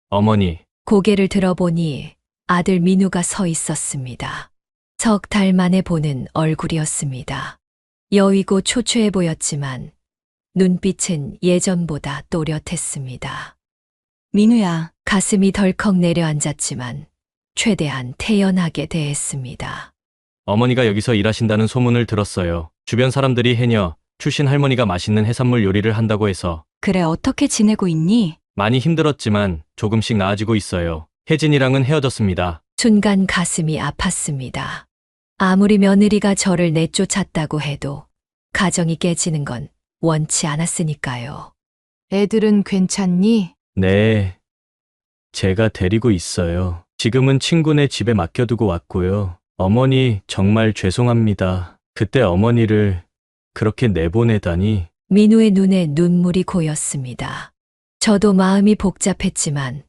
어머니, 고개를 들어보니 아들 민우가 서 있었습니다. 석 달 만에 보는 얼굴이었습니다. 여위고 초췌해 보였지만 눈빛은 예전보다 또렷했습니다. 민우야, 가슴이 덜컥 내려앉았지만 최대한 태연하게 대했습니다. 어머니가 여기서 일하신다는 소문을 들었어요. 주변 사람들이 해녀 출신 할머니가 맛있는 해산물 요리를 한다고 해서 그래 어떻게 지내고 있니? 많이 힘들었지만 조금씩 나아지고 있어요. 혜진이랑은 헤어졌습니다. 순간 가슴이 아팠습니다. 아무리 며느리가 저를 내쫓았다고 해도 가정이 깨지는 건 원치 않았으니까요. 애들은 괜찮니? 네. 제가 데리고 있어요. 지금은 친구네 집에 맡겨두고 왔고요. 어머니 정말 죄송합니다. 그때 어머니를 그렇게 내보내다니. 민우의 눈에 눈물이 고였습니다. 저도 마음이 복잡했지만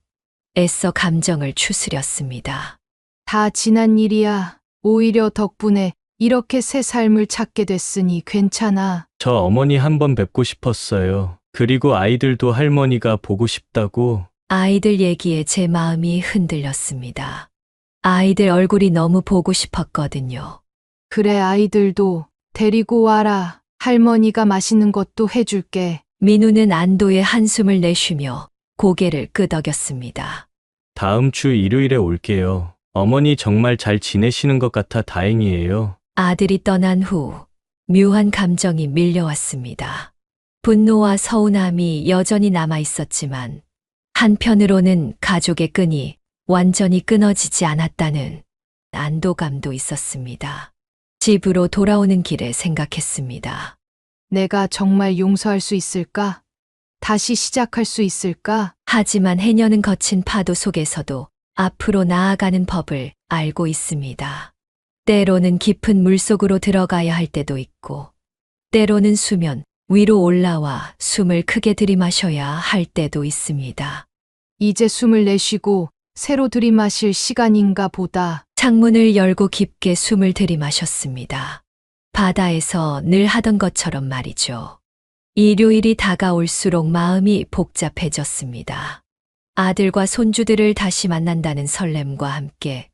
애써 감정을 추스렸습니다. 다 지난 일이야. 오히려 덕분에 이렇게 새 삶을 찾게 됐으니 괜찮아. 저 어머니 한번 뵙고 싶었어요. 그리고 아이들도 할머니가 보고 싶다고. 아이들 얘기에 제 마음이 흔들렸습니다. 아이들 얼굴이 너무 보고 싶었거든요. 그래, 아이들도 데리고 와라. 할머니가 맛있는 것도 해줄게. 민우는 안도의 한숨을 내쉬며 고개를 끄덕였습니다. 다음 주 일요일에 올게요. 어머니 정말 잘 지내시는 것 같아 다행이에요. 아들이 떠난 후 묘한 감정이 밀려왔습니다. 분노와 서운함이 여전히 남아 있었지만 한편으로는 가족의 끈이 완전히 끊어지지 않았다는 안도감도 있었습니다. 집으로 돌아오는 길에 생각했습니다. 내가 정말 용서할 수 있을까? 다시 시작할 수 있을까? 하지만 해녀는 거친 파도 속에서도 앞으로 나아가는 법을 알고 있습니다. 때로는 깊은 물속으로 들어가야 할 때도 있고, 때로는 수면 위로 올라와 숨을 크게 들이마셔야 할 때도 있습니다. 이제 숨을 내쉬고 새로 들이마실 시간인가 보다. 창문을 열고 깊게 숨을 들이마셨습니다. 바다에서 늘 하던 것처럼 말이죠. 일요일이 다가올수록 마음이 복잡해졌습니다. 아들과 손주들을 다시 만난다는 설렘과 함께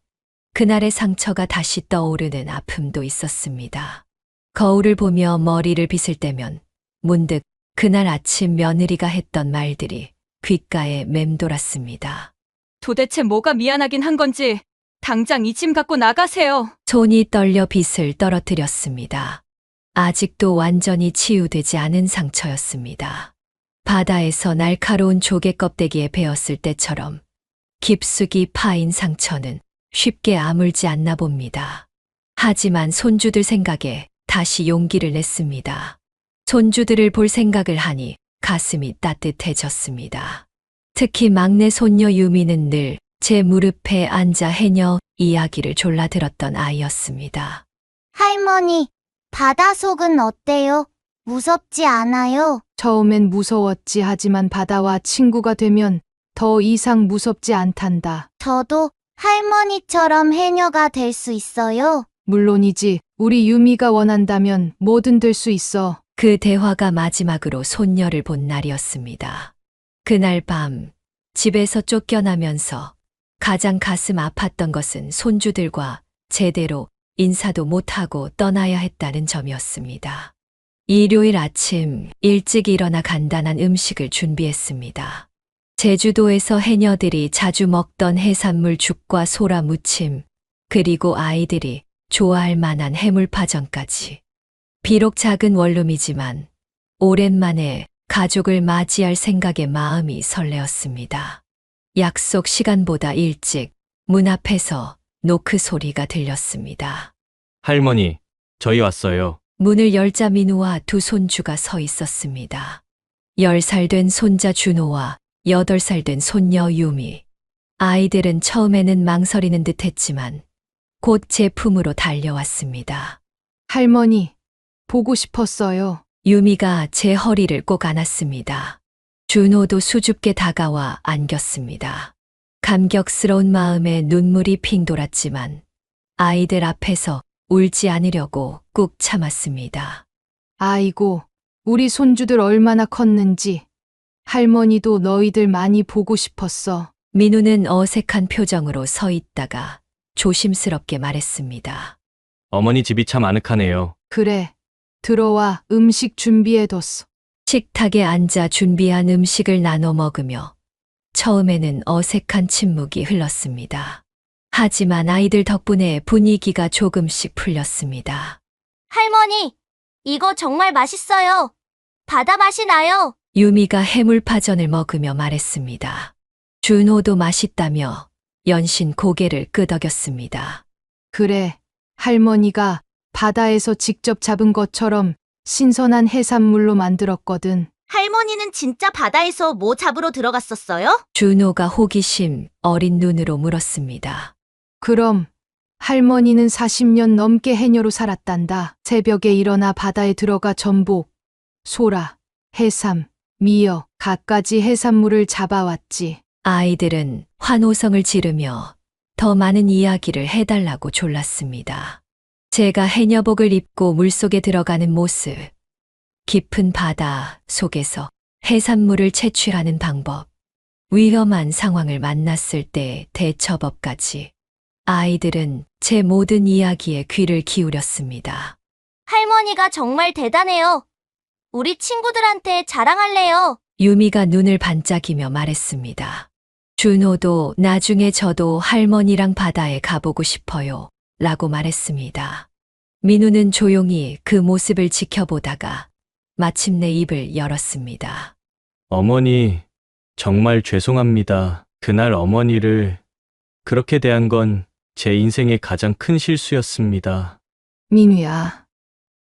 그날의 상처가 다시 떠오르는 아픔도 있었습니다. 거울을 보며 머리를 빗을 때면 문득 그날 아침 며느리가 했던 말들이 귓가에 맴돌았습니다. 도대체 뭐가 미안하긴 한 건지 당장 이 짐 갖고 나가세요. 손이 떨려 빗을 떨어뜨렸습니다. 아직도 완전히 치유되지 않은 상처였습니다. 바다에서 날카로운 조개 껍데기에 베었을 때처럼 깊숙이 파인 상처는 쉽게 아물지 않나 봅니다. 하지만 손주들 생각에 다시 용기를 냈습니다. 손주들을 볼 생각을 하니 가슴이 따뜻해졌습니다. 특히 막내 손녀 유미는 늘 제 무릎에 앉아 해녀 이야기를 졸라 들었던 아이였습니다. 할머니, 바닷속은 어때요? 무섭지 않아요? 처음엔 무서웠지. 하지만 바다와 친구가 되면 더 이상 무섭지 않단다. 저도 할머니처럼 해녀가 될 수 있어요? 물론이지. 우리 유미가 원한다면 뭐든 될 수 있어. 그 대화가 마지막으로 손녀를 본 날이었습니다. 그날 밤 집에서 쫓겨나면서 가장 가슴 아팠던 것은 손주들과 제대로 인사도 못하고 떠나야 했다는 점이었습니다. 일요일 아침 일찍 일어나 간단한 음식을 준비했습니다. 제주도에서 해녀들이 자주 먹던 해산물 죽과 소라 무침, 그리고 아이들이 좋아할 만한 해물파전까지. 비록 작은 원룸이지만 오랜만에 가족을 맞이할 생각에 마음이 설레었습니다. 약속 시간보다 일찍 문 앞에서 노크 소리가 들렸습니다. 할머니, 저희 왔어요. 문을 열자 민우와 두 손주가 서 있었습니다. 10살 된 손자 준호와 8살 된 손녀 유미. 아이들은 처음에는 망설이는 듯 했지만 곧 제 품으로 달려왔습니다. 할머니, 보고 싶었어요. 유미가 제 허리를 꼭 안았습니다. 준호도 수줍게 다가와 안겼습니다. 감격스러운 마음에 눈물이 핑 돌았지만 아이들 앞에서 울지 않으려고 꾹 참았습니다. 아이고, 우리 손주들 얼마나 컸는지. 할머니도 너희들 많이 보고 싶었어. 민우는 어색한 표정으로 서 있다가 조심스럽게 말했습니다. 어머니 집이 참 아늑하네요. 그래, 들어와 음식 준비해뒀어. 식탁에 앉아 준비한 음식을 나눠 먹으며 처음에는 어색한 침묵이 흘렀습니다. 하지만 아이들 덕분에 분위기가 조금씩 풀렸습니다. 할머니, 이거 정말 맛있어요. 바다 맛이 나요. 유미가 해물파전을 먹으며 말했습니다. 준호도 맛있다며 연신 고개를 끄덕였습니다. 그래, 할머니가 바다에서 직접 잡은 것처럼 신선한 해산물로 만들었거든. 할머니는 진짜 바다에서 뭐 잡으러 들어갔었어요? 준호가 호기심 어린 눈으로 물었습니다. 그럼 할머니는 40년 넘게 해녀로 살았단다. 새벽에 일어나 바다에 들어가 전복, 소라, 해삼, 미역, 갖가지 해산물을 잡아왔지. 아이들은 환호성을 지르며 더 많은 이야기를 해달라고 졸랐습니다. 제가 해녀복을 입고 물속에 들어가는 모습, 깊은 바다 속에서 해산물을 채취하는 방법, 위험한 상황을 만났을 때 대처법까지 아이들은 제 모든 이야기에 귀를 기울였습니다. 할머니가 정말 대단해요. 우리 친구들한테 자랑할래요. 유미가 눈을 반짝이며 말했습니다. 준호도 나중에 저도 할머니랑 바다에 가보고 싶어요. 라고 말했습니다. 민우는 조용히 그 모습을 지켜보다가 마침내 입을 열었습니다. 어머니, 정말 죄송합니다. 그날 어머니를 그렇게 대한 건 제 인생의 가장 큰 실수였습니다. 민우야,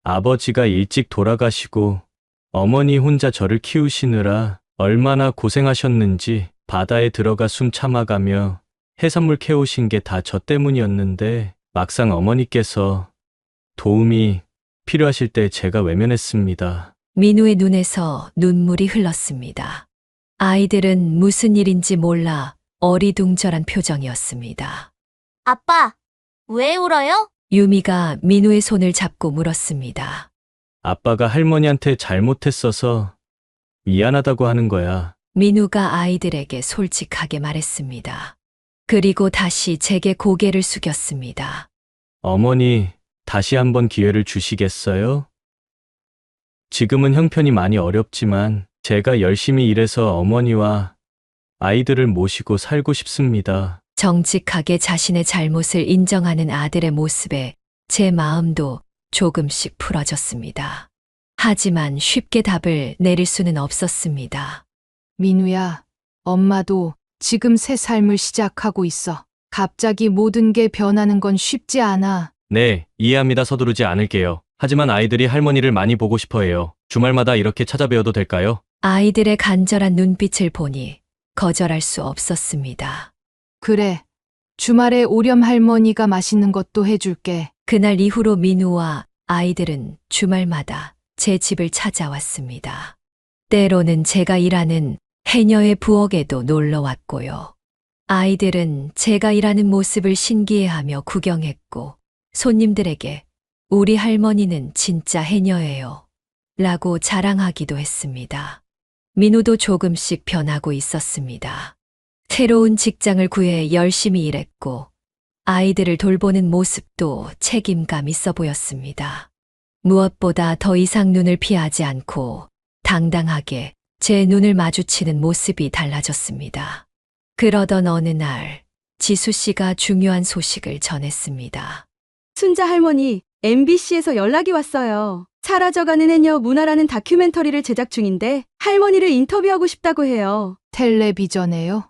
아버지가 일찍 돌아가시고 어머니 혼자 저를 키우시느라 얼마나 고생하셨는지 바다에 들어가 숨 참아가며 해산물 캐오신 게 다 저 때문이었는데 막상 어머니께서 도움이 필요하실 때 제가 외면했습니다. 민우의 눈에서 눈물이 흘렀습니다. 아이들은 무슨 일인지 몰라 어리둥절한 표정이었습니다. 아빠, 왜 울어요? 유미가 민우의 손을 잡고 물었습니다. 아빠가 할머니한테 잘못했어서 미안하다고 하는 거야. 민우가 아이들에게 솔직하게 말했습니다. 그리고 다시 제게 고개를 숙였습니다. 어머니, 다시 한번 기회를 주시겠어요? 지금은 형편이 많이 어렵지만 제가 열심히 일해서 어머니와 아이들을 모시고 살고 싶습니다. 정직하게 자신의 잘못을 인정하는 아들의 모습에 제 마음도 조금씩 풀어졌습니다. 하지만 쉽게 답을 내릴 수는 없었습니다. 민우야, 엄마도 지금 새 삶을 시작하고 있어. 갑자기 모든 게 변하는 건 쉽지 않아. 네, 이해합니다. 서두르지 않을게요. 하지만 아이들이 할머니를 많이 보고 싶어 해요. 주말마다 이렇게 찾아뵈어도 될까요? 아이들의 간절한 눈빛을 보니 거절할 수 없었습니다. 그래, 주말에 오렴 할머니가 맛있는 것도 해줄게. 그날 이후로 민우와 아이들은 주말마다 제 집을 찾아왔습니다. 때로는 제가 일하는 해녀의 부엌에도 놀러 왔고요. 아이들은 제가 일하는 모습을 신기해하며 구경했고 손님들에게 우리 할머니는 진짜 해녀예요. 라고 자랑하기도 했습니다. 민우도 조금씩 변하고 있었습니다. 새로운 직장을 구해 열심히 일했고 아이들을 돌보는 모습도 책임감 있어 보였습니다. 무엇보다 더 이상 눈을 피하지 않고 당당하게 제 눈을 마주치는 모습이 달라졌습니다. 그러던 어느 날 지수 씨가 중요한 소식을 전했습니다. 순자 할머니, MBC에서 연락이 왔어요. 사라져가는 해녀 문화라는 다큐멘터리를 제작 중인데 할머니를 인터뷰하고 싶다고 해요. 텔레비전에요?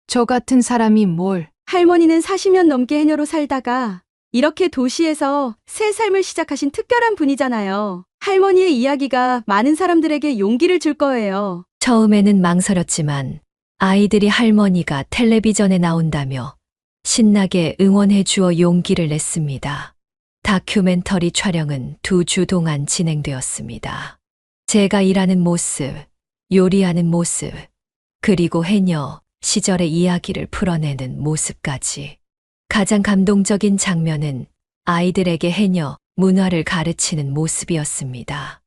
저 같은 사람이 뭘 할머니는 40년 넘게 해녀로 살다가 이렇게 도시에서 새 삶을 시작하신 특별한 분이잖아요. 할머니의 이야기가 많은 사람들에게 용기를 줄 거예요. 처음에는 망설였지만 아이들이 할머니가 텔레비전에 나온다며 신나게 응원해 주어 용기를 냈습니다. 다큐멘터리 촬영은 2주 동안 진행되었습니다. 제가 일하는 모습, 요리하는 모습, 그리고 해녀 시절의 이야기를 풀어내는 모습까지. 가장 감동적인 장면은 아이들에게 해녀 문화를 가르치는 모습이었습니다.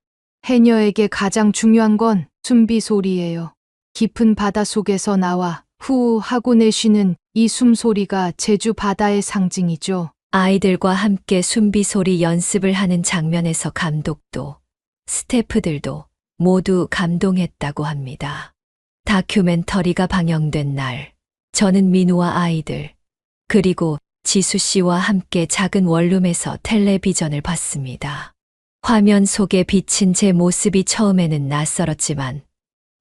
해녀에게 가장 중요한 건 숨비 소리예요. 깊은 바다 속에서 나와 후 하고 내쉬는 이 숨소리가 제주 바다의 상징이죠. 아이들과 함께 숨비 소리 연습을 하는 장면에서 감독도 스태프들도 모두 감동했다고 합니다. 다큐멘터리가 방영된 날, 저는 민우와 아이들, 그리고 지수 씨와 함께 작은 원룸에서 텔레비전을 봤습니다. 화면 속에 비친 제 모습이 처음에는 낯설었지만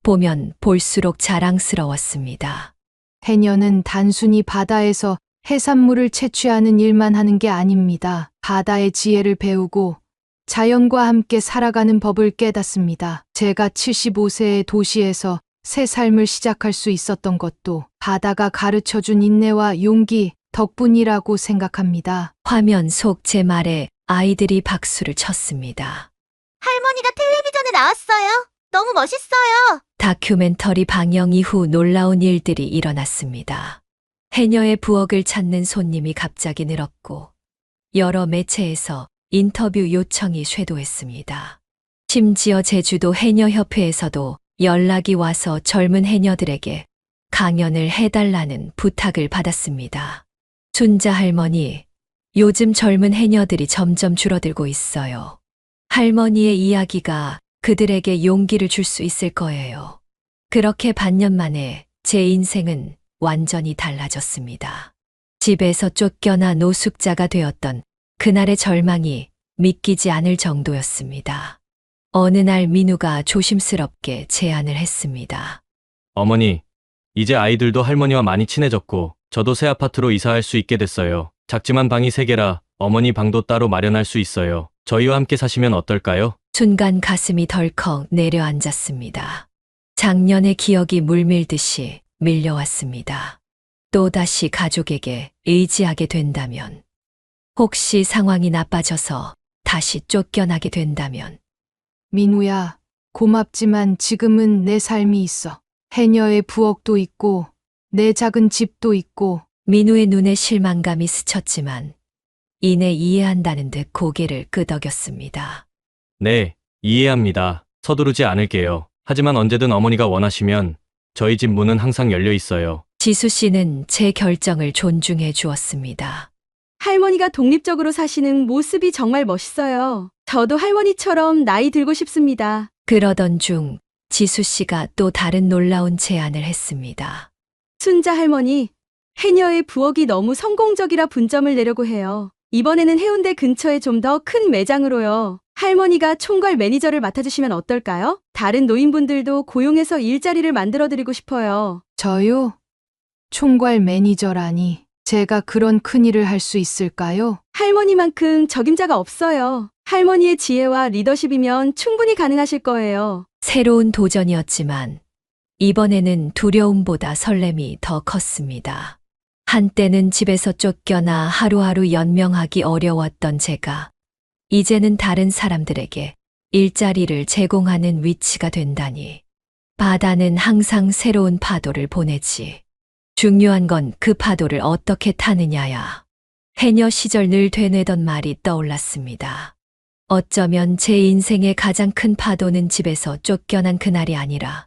보면 볼수록 자랑스러웠습니다. 해녀는 단순히 바다에서 해산물을 채취하는 일만 하는 게 아닙니다. 바다의 지혜를 배우고 자연과 함께 살아가는 법을 깨닫습니다. 제가 75세의 도시에서 새 삶을 시작할 수 있었던 것도 바다가 가르쳐준 인내와 용기 덕분이라고 생각합니다. 화면 속 제 말에 아이들이 박수를 쳤습니다. 할머니가 텔레비전에 나왔어요. 너무 멋있어요. 다큐멘터리 방영 이후 놀라운 일들이 일어났습니다. 해녀의 부엌을 찾는 손님이 갑자기 늘었고 여러 매체에서 인터뷰 요청이 쇄도했습니다. 심지어 제주도 해녀협회에서도 연락이 와서 젊은 해녀들에게 강연을 해달라는 부탁을 받았습니다. 순자 할머니, 요즘 젊은 해녀들이 점점 줄어들고 있어요. 할머니의 이야기가 그들에게 용기를 줄 수 있을 거예요. 그렇게 반년 만에 제 인생은 완전히 달라졌습니다. 집에서 쫓겨나 노숙자가 되었던 그날의 절망이 믿기지 않을 정도였습니다. 어느 날 민우가 조심스럽게 제안을 했습니다. 어머니, 이제 아이들도 할머니와 많이 친해졌고 저도 새 아파트로 이사할 수 있게 됐어요. 작지만 방이 3개라 어머니 방도 따로 마련할 수 있어요. 저희와 함께 사시면 어떨까요? 순간 가슴이 덜컥 내려앉았습니다. 작년의 기억이 물밀듯이 밀려왔습니다. 또다시 가족에게 의지하게 된다면, 혹시 상황이 나빠져서 다시 쫓겨나게 된다면. 민우야, 고맙지만 지금은 내 삶이 있어. 해녀의 부엌도 있고 내 작은 집도 있고. 민우의 눈에 실망감이 스쳤지만 이내 이해한다는 듯 고개를 끄덕였습니다. 네, 이해합니다. 서두르지 않을게요. 하지만 언제든 어머니가 원하시면 저희 집 문은 항상 열려 있어요. 지수 씨는 제 결정을 존중해 주었습니다. 할머니가 독립적으로 사시는 모습이 정말 멋있어요. 저도 할머니처럼 나이 들고 싶습니다. 그러던 중 지수 씨가 또 다른 놀라운 제안을 했습니다. 순자 할머니, 해녀의 부엌이 너무 성공적이라 분점을 내려고 해요. 이번에는 해운대 근처에 좀 더 큰 매장으로요. 할머니가 총괄 매니저를 맡아주시면 어떨까요? 다른 노인분들도 고용해서 일자리를 만들어드리고 싶어요. 저요? 총괄 매니저라니. 제가 그런 큰일을 할 수 있을까요? 할머니만큼 적임자가 없어요. 할머니의 지혜와 리더십이면 충분히 가능하실 거예요. 새로운 도전이었지만 이번에는 두려움보다 설렘이 더 컸습니다. 한때는 집에서 쫓겨나 하루하루 연명하기 어려웠던 제가 이제는 다른 사람들에게 일자리를 제공하는 위치가 된다니. 바다는 항상 새로운 파도를 보내지. 중요한 건 그 파도를 어떻게 타느냐야. 해녀 시절 늘 되뇌던 말이 떠올랐습니다. 어쩌면 제 인생의 가장 큰 파도는 집에서 쫓겨난 그날이 아니라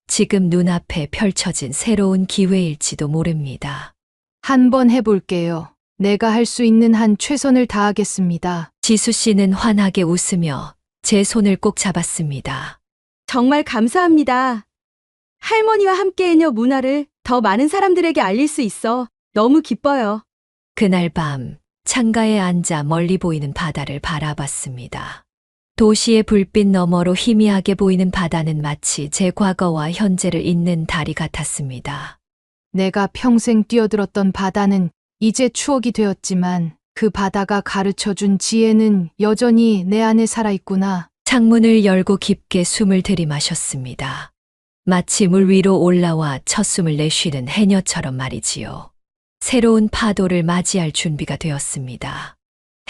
지금 눈앞에 펼쳐진 새로운 기회일지도 모릅니다. 한번 해볼게요. 내가 할 수 있는 한 최선을 다하겠습니다. 지수 씨는 환하게 웃으며 제 손을 꼭 잡았습니다. 정말 감사합니다. 할머니와 함께 해녀 문화를 더 많은 사람들에게 알릴 수 있어 너무 기뻐요. 그날 밤 창가에 앉아 멀리 보이는 바다를 바라봤습니다. 도시의 불빛 너머로 희미하게 보이는 바다는 마치 제 과거와 현재를 잇는 다리 같았습니다. 내가 평생 뛰어들었던 바다는 이제 추억이 되었지만 그 바다가 가르쳐준 지혜는 여전히 내 안에 살아있구나. 창문을 열고 깊게 숨을 들이마셨습니다. 마치 물 위로 올라와 첫 숨을 내쉬는 해녀처럼 말이지요. 새로운 파도를 맞이할 준비가 되었습니다.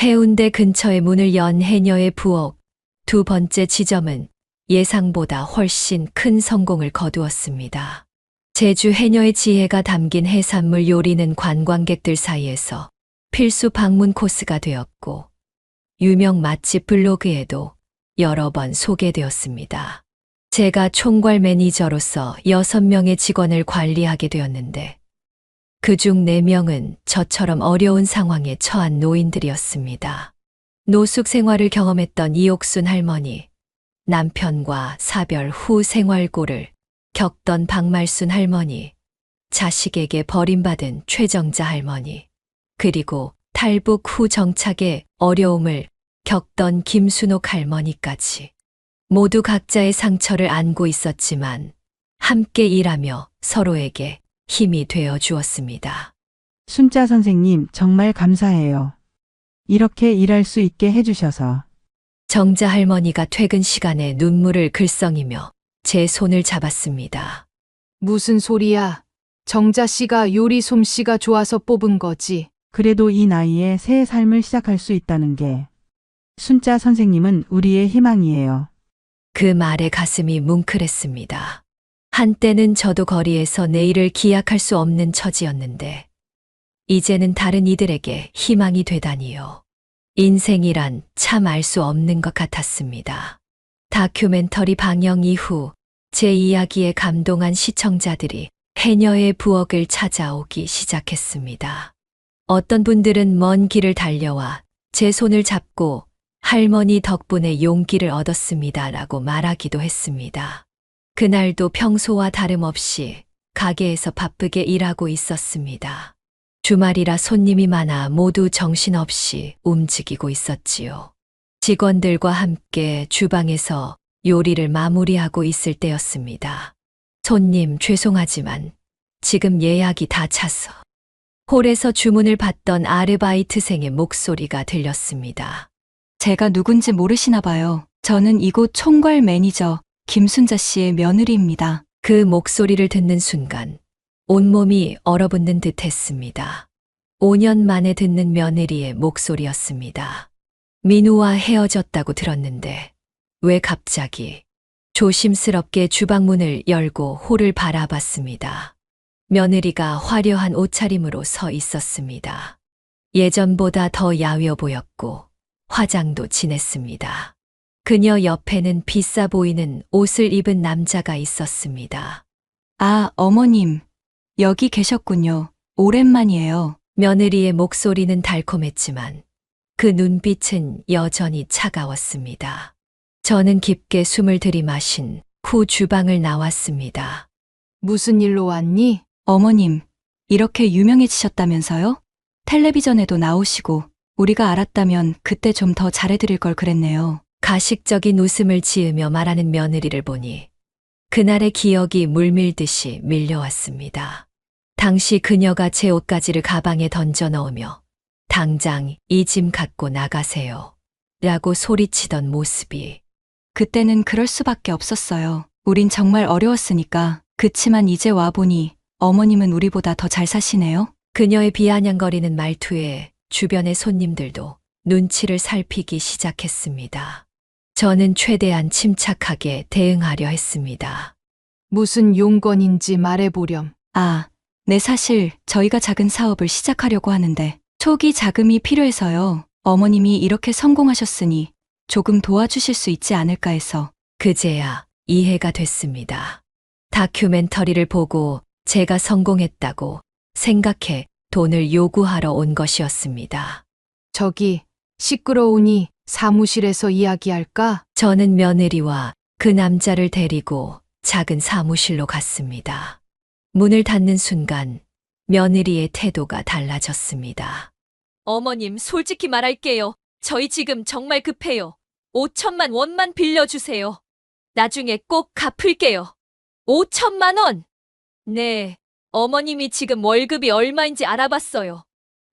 해운대 근처에 문을 연 해녀의 부엌. 두 번째 지점은 예상보다 훨씬 큰 성공을 거두었습니다. 제주 해녀의 지혜가 담긴 해산물 요리는 관광객들 사이에서 필수 방문 코스가 되었고, 유명 맛집 블로그에도 여러 번 소개되었습니다. 제가 총괄 매니저로서 6명의 직원을 관리하게 되었는데, 그중 4명은 저처럼 어려운 상황에 처한 노인들이었습니다. 노숙 생활을 경험했던 이옥순 할머니, 남편과 사별 후 생활고를 겪던 박말순 할머니, 자식에게 버림받은 최정자 할머니, 그리고 탈북 후 정착의 어려움을 겪던 김순옥 할머니까지 모두 각자의 상처를 안고 있었지만 함께 일하며 서로에게 힘이 되어 주었습니다. 순자 선생님, 정말 감사해요. 이렇게 일할 수 있게 해주셔서. 정자 할머니가 퇴근 시간에 눈물을 글썽이며 제 손을 잡았습니다. 무슨 소리야? 정자 씨가 요리 솜씨가 좋아서 뽑은 거지. 그래도 이 나이에 새 삶을 시작할 수 있다는 게. 순자 선생님은 우리의 희망이에요. 그 말에 가슴이 뭉클했습니다. 한때는 저도 거리에서 내일을 기약할 수 없는 처지였는데, 이제는 다른 이들에게 희망이 되다니요. 인생이란 참 알 수 없는 것 같았습니다. 다큐멘터리 방영 이후 제 이야기에 감동한 시청자들이 해녀의 부엌을 찾아오기 시작했습니다. 어떤 분들은 먼 길을 달려와 제 손을 잡고 할머니 덕분에 용기를 얻었습니다 라고 말하기도 했습니다. 그날도 평소와 다름없이 가게에서 바쁘게 일하고 있었습니다. 주말이라 손님이 많아 모두 정신없이 움직이고 있었지요. 직원들과 함께 주방에서 요리를 마무리하고 있을 때였습니다. 손님, 죄송하지만 지금 예약이 다 찼어. 홀에서 주문을 받던 아르바이트생의 목소리가 들렸습니다. 제가 누군지 모르시나 봐요. 저는 이곳 총괄 매니저 김순자 씨의 며느리입니다. 그 목소리를 듣는 순간 온몸이 얼어붙는 듯 했습니다. 5년 만에 듣는 며느리의 목소리였습니다. 민우와 헤어졌다고 들었는데 왜 갑자기? 조심스럽게 주방문을 열고 홀을 바라봤습니다. 며느리가 화려한 옷차림으로 서 있었습니다. 예전보다 더 야위어 보였고 화장도 진했습니다. 그녀 옆에는 비싸 보이는 옷을 입은 남자가 있었습니다. 아, 어머님. 여기 계셨군요. 오랜만이에요. 며느리의 목소리는 달콤했지만 그 눈빛은 여전히 차가웠습니다. 저는 깊게 숨을 들이마신 후 주방을 나왔습니다. 무슨 일로 왔니? 어머님, 이렇게 유명해지셨다면서요? 텔레비전에도 나오시고 우리가 알았다면 그때 좀 더 잘해드릴 걸 그랬네요. 가식적인 웃음을 지으며 말하는 며느리를 보니 그날의 기억이 물밀듯이 밀려왔습니다. 당시 그녀가 제 옷가지를 가방에 던져 넣으며 당장 이 짐 갖고 나가세요 라고 소리치던 모습이. 그때는 그럴 수밖에 없었어요. 우린 정말 어려웠으니까. 그치만 이제 와보니 어머님은 우리보다 더 잘 사시네요. 그녀의 비아냥거리는 말투에 주변의 손님들도 눈치를 살피기 시작했습니다. 저는 최대한 침착하게 대응하려 했습니다. 무슨 용건인지 말해보렴. 아, 네, 사실 저희가 작은 사업을 시작하려고 하는데 초기 자금이 필요해서요. 어머님이 이렇게 성공하셨으니 조금 도와주실 수 있지 않을까 해서. 그제야 이해가 됐습니다. 다큐멘터리를 보고 제가 성공했다고 생각해 돈을 요구하러 온 것이었습니다. 저기, 시끄러우니 사무실에서 이야기할까? 저는 며느리와 그 남자를 데리고 작은 사무실로 갔습니다. 문을 닫는 순간 며느리의 태도가 달라졌습니다. 어머님, 솔직히 말할게요. 저희 지금 정말 급해요. 5천만 원만 빌려주세요. 나중에 꼭 갚을게요. 5천만 원! 네, 어머님이 지금 월급이 얼마인지 알아봤어요.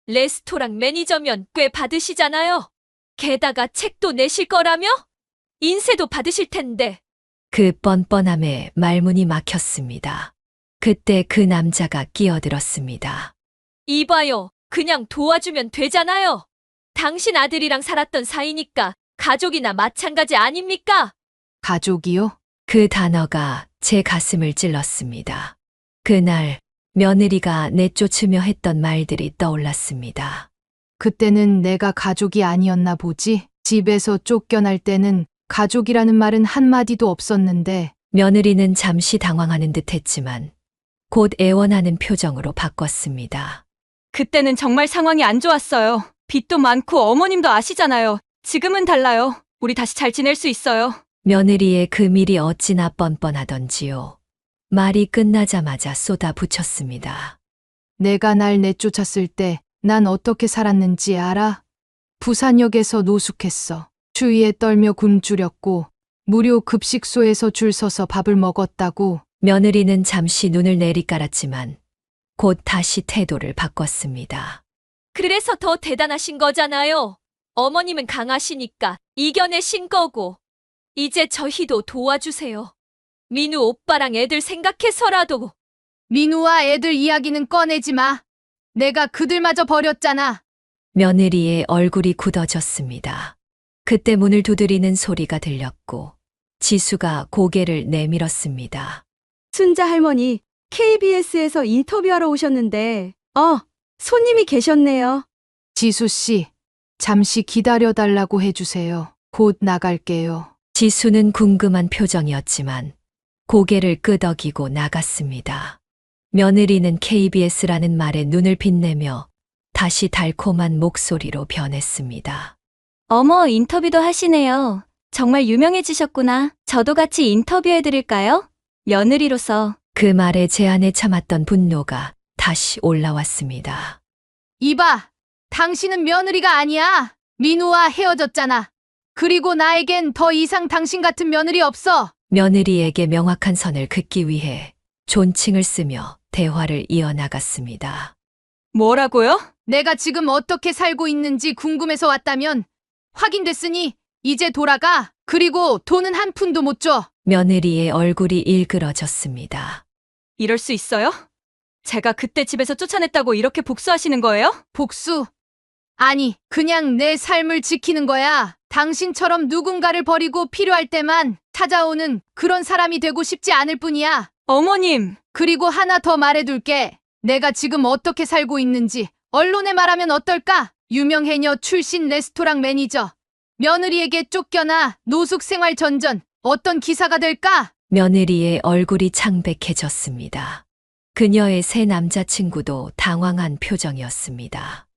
레스토랑 매니저면 꽤 받으시잖아요. 게다가 책도 내실 거라며? 인세도 받으실 텐데. 그 뻔뻔함에 말문이 막혔습니다. 그때 그 남자가 끼어들었습니다. 이봐요. 그냥 도와주면 되잖아요. 당신 아들이랑 살았던 사이니까 가족이나 마찬가지 아닙니까? 가족이요? 그 단어가 제 가슴을 찔렀습니다. 그날 며느리가 내쫓으며 했던 말들이 떠올랐습니다. 그때는 내가 가족이 아니었나 보지? 집에서 쫓겨날 때는 가족이라는 말은 한마디도 없었는데 며느리는 잠시 당황하는 듯 했지만 곧 애원하는 표정으로 바꿨습니다. 그때는 정말 상황이 안 좋았어요. 빚도 많고 어머님도 아시잖아요. 지금은 달라요. 우리 다시 잘 지낼 수 있어요. 며느리의 그 밀이 어찌나 뻔뻔하던지요. 말이 끝나자마자 쏟아붙였습니다. 내가 날 내쫓았을 때 난 어떻게 살았는지 알아? 부산역에서 노숙했어. 추위에 떨며 굶주렸고 무료 급식소에서 줄 서서 밥을 먹었다고. 며느리는 잠시 눈을 내리깔았지만 곧 다시 태도를 바꿨습니다. 그래서 더 대단하신 거잖아요. 어머님은 강하시니까 이겨내신 거고. 이제 저희도 도와주세요. 민우 오빠랑 애들 생각해서라도. 민우와 애들 이야기는 꺼내지 마. 내가 그들마저 버렸잖아. 며느리의 얼굴이 굳어졌습니다. 그때 문을 두드리는 소리가 들렸고 지수가 고개를 내밀었습니다. 순자 할머니, KBS에서 인터뷰하러 오셨는데, 손님이 계셨네요. 지수 씨, 잠시 기다려달라고 해주세요. 곧 나갈게요. 지수는 궁금한 표정이었지만 고개를 끄덕이고 나갔습니다. 며느리는 KBS라는 말에 눈을 빛내며 다시 달콤한 목소리로 변했습니다. 어머, 인터뷰도 하시네요. 정말 유명해지셨구나. 저도 같이 인터뷰해드릴까요? 며느리로서. 그 말에 제 안에 참았던 분노가 다시 올라왔습니다. 이봐, 당신은 며느리가 아니야. 민우와 헤어졌잖아. 그리고 나에겐 더 이상 당신 같은 며느리 없어. 며느리에게 명확한 선을 긋기 위해 존칭을 쓰며 대화를 이어나갔습니다. 뭐라고요? 내가 지금 어떻게 살고 있는지 궁금해서 왔다면 확인됐으니 이제 돌아가. 그리고 돈은 한 푼도 못 줘. 며느리의 얼굴이 일그러졌습니다. 이럴 수 있어요? 제가 그때 집에서 쫓아냈다고 이렇게 복수하시는 거예요? 복수? 아니, 그냥 내 삶을 지키는 거야. 당신처럼 누군가를 버리고 필요할 때만 찾아오는 그런 사람이 되고 싶지 않을 뿐이야. 어머님! 그리고 하나 더 말해둘게. 내가 지금 어떻게 살고 있는지 언론에 말하면 어떨까? 유명 해녀 출신 레스토랑 매니저. 며느리에게 쫓겨나 노숙 생활 전전. 어떤 기사가 될까? 며느리의 얼굴이 창백해졌습니다. 그녀의 새 남자친구도 당황한 표정이었습니다.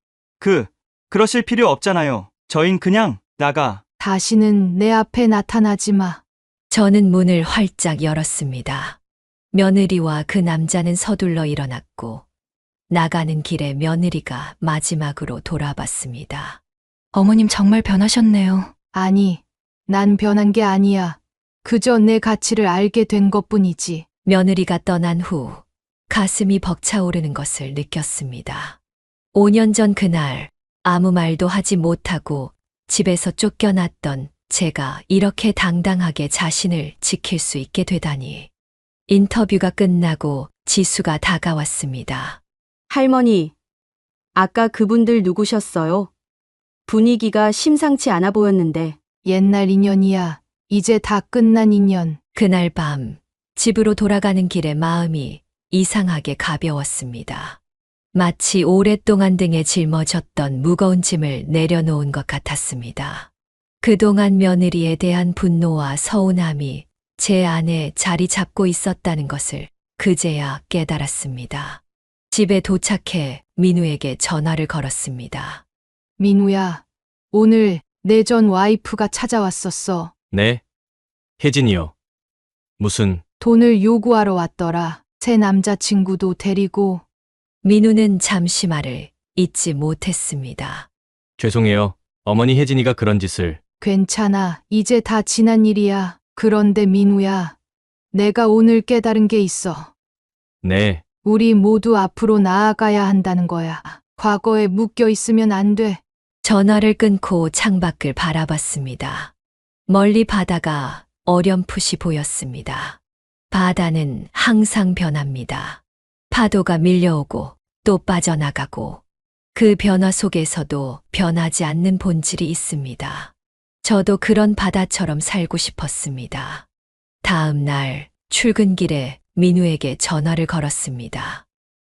그러실 필요 없잖아요. 저흰 그냥 나가. 다시는 내 앞에 나타나지 마. 저는 문을 활짝 열었습니다. 며느리와 그 남자는 서둘러 일어났고 나가는 길에 며느리가 마지막으로 돌아봤습니다. 어머님 정말 변하셨네요. 아니, 난 변한 게 아니야. 그저 내 가치를 알게 된 것뿐이지. 며느리가 떠난 후 가슴이 벅차오르는 것을 느꼈습니다. 5년 전 그날 아무 말도 하지 못하고 집에서 쫓겨났던 제가 이렇게 당당하게 자신을 지킬 수 있게 되다니. 인터뷰가 끝나고 지수가 다가왔습니다. 할머니, 아까 그분들 누구셨어요? 분위기가 심상치 않아 보였는데. 옛날 인연이야. 이제 다 끝난 인연. 그날 밤 집으로 돌아가는 길에 마음이 이상하게 가벼웠습니다. 마치 오랫동안 등에 짊어졌던 무거운 짐을 내려놓은 것 같았습니다. 그동안 며느리에 대한 분노와 서운함이 제 안에 자리 잡고 있었다는 것을 그제야 깨달았습니다. 집에 도착해 민우에게 전화를 걸었습니다. 민우야, 오늘 내 전 와이프가 찾아왔었어. 네? 혜진이요. 무슨, 돈을 요구하러 왔더라. 새 남자친구도 데리고. 민우는 잠시 말을 잇지 못했습니다. 죄송해요. 어머니 혜진이가 그런 짓을. 괜찮아. 이제 다 지난 일이야. 그런데 민우야, 내가 오늘 깨달은 게 있어. 네, 우리 모두 앞으로 나아가야 한다는 거야. 과거에 묶여 있으면 안 돼. 전화를 끊고 창밖을 바라봤습니다. 멀리 바다가 어렴풋이 보였습니다. 바다는 항상 변합니다. 파도가 밀려오고 또 빠져나가고 그 변화 속에서도 변하지 않는 본질이 있습니다. 저도 그런 바다처럼 살고 싶었습니다. 다음 날 출근길에 민우에게 전화를 걸었습니다.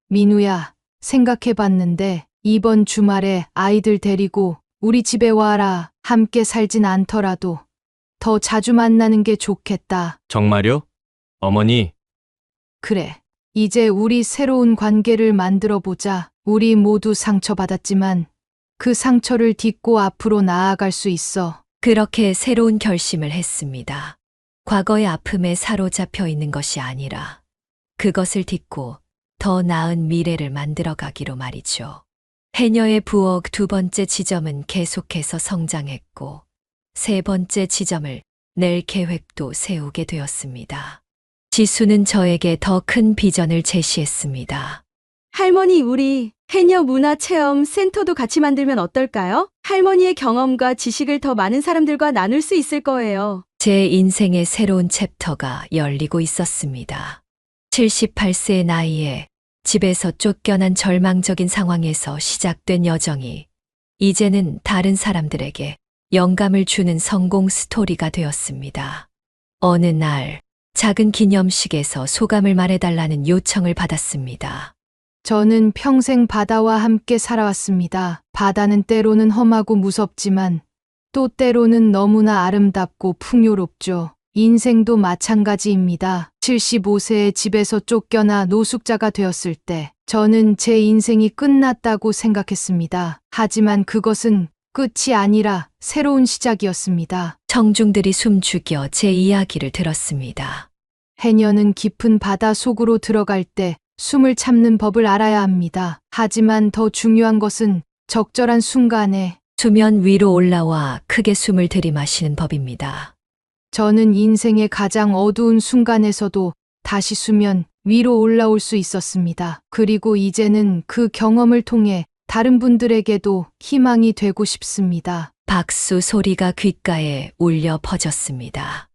민우야, 생각해 봤는데 이번 주말에 아이들 데리고 우리 집에 와라. 함께 살진 않더라도 더 자주 만나는 게 좋겠다. 정말요? 어머니, 그래. 이제 우리 새로운 관계를 만들어 보자. 우리 모두 상처받았지만 그 상처를 딛고 앞으로 나아갈 수 있어. 그렇게 새로운 결심을 했습니다. 과거의 아픔에 사로잡혀 있는 것이 아니라 그것을 딛고 더 나은 미래를 만들어 가기로 말이죠. 해녀의 부엌 두 번째 지점은 계속해서 성장했고 세 번째 지점을 낼 계획도 세우게 되었습니다. 지수는 저에게 더 큰 비전을 제시했습니다. 할머니, 우리 해녀 문화체험 센터도 같이 만들면 어떨까요? 할머니의 경험과 지식을 더 많은 사람들과 나눌 수 있을 거예요. 제 인생의 새로운 챕터가 열리고 있었습니다. 78세의 나이에 집에서 쫓겨난 절망적인 상황에서 시작된 여정이 이제는 다른 사람들에게 영감을 주는 성공 스토리가 되었습니다. 어느 날 작은 기념식에서 소감을 말해달라는 요청을 받았습니다. 저는 평생 바다와 함께 살아왔습니다. 바다는 때로는 험하고 무섭지만 또 때로는 너무나 아름답고 풍요롭죠. 인생도 마찬가지입니다. 75세에 집에서 쫓겨나 노숙자가 되었을 때 저는 제 인생이 끝났다고 생각했습니다. 하지만 그것은 끝이 아니라 새로운 시작이었습니다. 청중들이 숨죽여 제 이야기를 들었습니다. 해녀는 깊은 바다 속으로 들어갈 때 숨을 참는 법을 알아야 합니다. 하지만 더 중요한 것은 적절한 순간에 수면 위로 올라와 크게 숨을 들이마시는 법입니다. 저는 인생의 가장 어두운 순간에서도 다시 수면 위로 올라올 수 있었습니다. 그리고 이제는 그 경험을 통해 다른 분들에게도 희망이 되고 싶습니다. 박수 소리가 귓가에 울려 퍼졌습니다.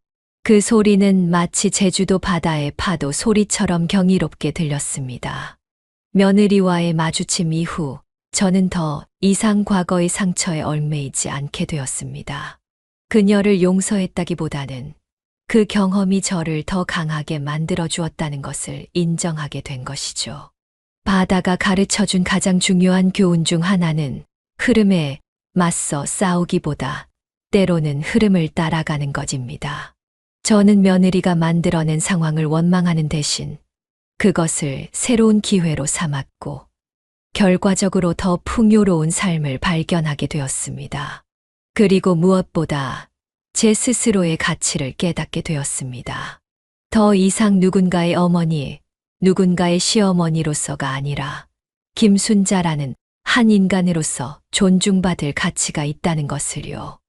그 소리는 마치 제주도 바다의 파도 소리처럼 경이롭게 들렸습니다. 며느리와의 마주침 이후 저는 더 이상 과거의 상처에 얽매이지 않게 되었습니다. 그녀를 용서했다기보다는 그 경험이 저를 더 강하게 만들어 주었다는 것을 인정하게 된 것이죠. 바다가 가르쳐준 가장 중요한 교훈 중 하나는 흐름에 맞서 싸우기보다 때로는 흐름을 따라가는 것입니다. 저는 며느리가 만들어낸 상황을 원망하는 대신 그것을 새로운 기회로 삼았고 결과적으로 더 풍요로운 삶을 발견하게 되었습니다. 그리고 무엇보다 제 스스로의 가치를 깨닫게 되었습니다. 더 이상 누군가의 어머니, 누군가의 시어머니로서가 아니라 김순자라는 한 인간으로서 존중받을 가치가 있다는 것을요.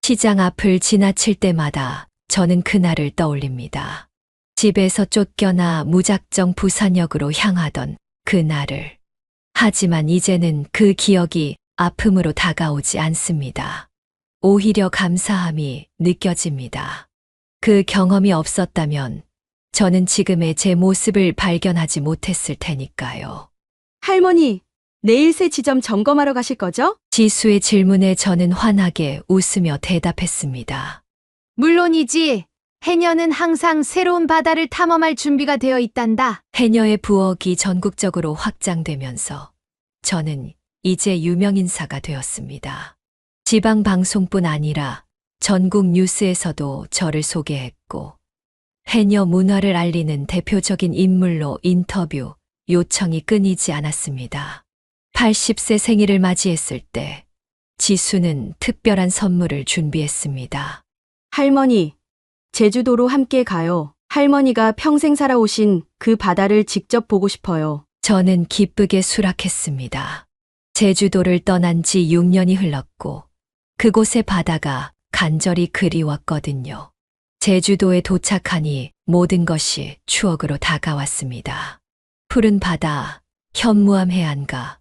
시장 앞을 지나칠 때마다 저는 그날을 떠올립니다. 집에서 쫓겨나 무작정 부산역으로 향하던 그날을. 하지만 이제는 그 기억이 아픔으로 다가오지 않습니다. 오히려 감사함이 느껴집니다. 그 경험이 없었다면 저는 지금의 제 모습을 발견하지 못했을 테니까요. 할머니, 내일 새 지점 점검하러 가실 거죠? 지수의 질문에 저는 환하게 웃으며 대답했습니다. 물론이지. 해녀는 항상 새로운 바다를 탐험할 준비가 되어 있단다. 해녀의 부엌이 전국적으로 확장되면서 저는 이제 유명인사가 되었습니다. 지방 방송뿐 아니라 전국 뉴스에서도 저를 소개했고 해녀 문화를 알리는 대표적인 인물로 인터뷰 요청이 끊이지 않았습니다. 80세 생일을 맞이했을 때 지수는 특별한 선물을 준비했습니다. 할머니, 제주도로 함께 가요. 할머니가 평생 살아오신 그 바다를 직접 보고 싶어요. 저는 기쁘게 수락했습니다. 제주도를 떠난 지 6년이 흘렀고 그곳의 바다가 간절히 그리웠거든요. 제주도에 도착하니 모든 것이 추억으로 다가왔습니다. 푸른 바다, 현무암 해안가,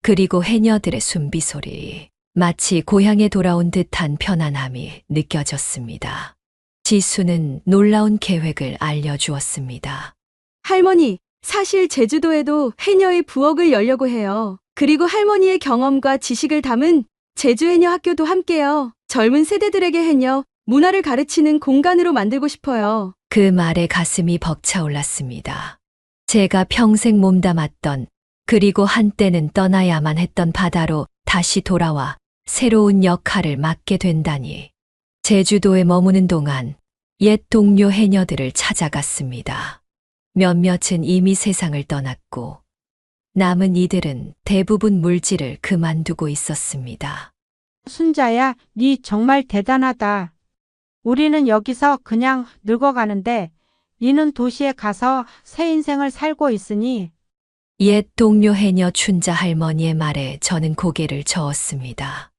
그리고 해녀들의 숨비 소리. 마치 고향에 돌아온 듯한 편안함이 느껴졌습니다. 지수는 놀라운 계획을 알려주었습니다. 할머니, 사실 제주도에도 해녀의 부엌을 열려고 해요. 그리고 할머니의 경험과 지식을 담은 제주 해녀 학교도 함께요. 젊은 세대들에게 해녀 문화를 가르치는 공간으로 만들고 싶어요. 그 말에 가슴이 벅차올랐습니다. 제가 평생 몸담았던, 그리고 한때는 떠나야만 했던 바다로 다시 돌아와 새로운 역할을 맡게 된다니. 제주도에 머무는 동안 옛 동료 해녀들을 찾아갔습니다. 몇몇은 이미 세상을 떠났고, 남은 이들은 대부분 물질을 그만두고 있었습니다. 순자야, 네 정말 대단하다. 우리는 여기서 그냥 늙어가는데 니는 도시에 가서 새 인생을 살고 있으니. 옛 동료 해녀 춘자 할머니의 말에 저는 고개를 저었습니다.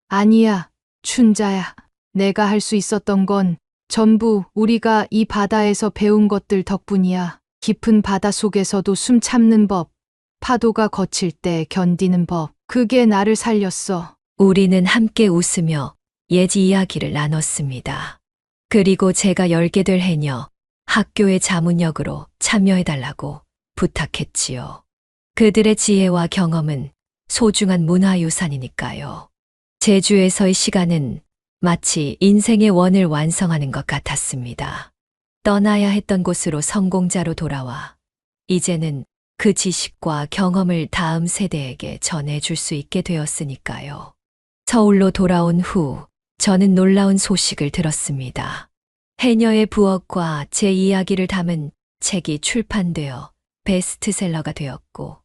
아니야, 춘자야. 내가 할 수 있었던 건 전부 우리가 이 바다에서 배운 것들 덕분이야. 깊은 바다 속에서도 숨 참는 법, 파도가 거칠 때 견디는 법, 그게 나를 살렸어. 우리는 함께 웃으며 옛 이야기를 나눴습니다. 그리고 제가 열게 될 해녀 학교의 자문역으로 참여해달라고 부탁했지요. 그들의 지혜와 경험은 소중한 문화유산이니까요. 제주에서의 시간은 마치 인생의 원을 완성하는 것 같았습니다. 떠나야 했던 곳으로 성공자로 돌아와 이제는 그 지식과 경험을 다음 세대에게 전해줄 수 있게 되었으니까요. 서울로 돌아온 후 저는 놀라운 소식을 들었습니다. 해녀의 부엌과 제 이야기를 담은 책이 출판되어 베스트셀러가 되었고,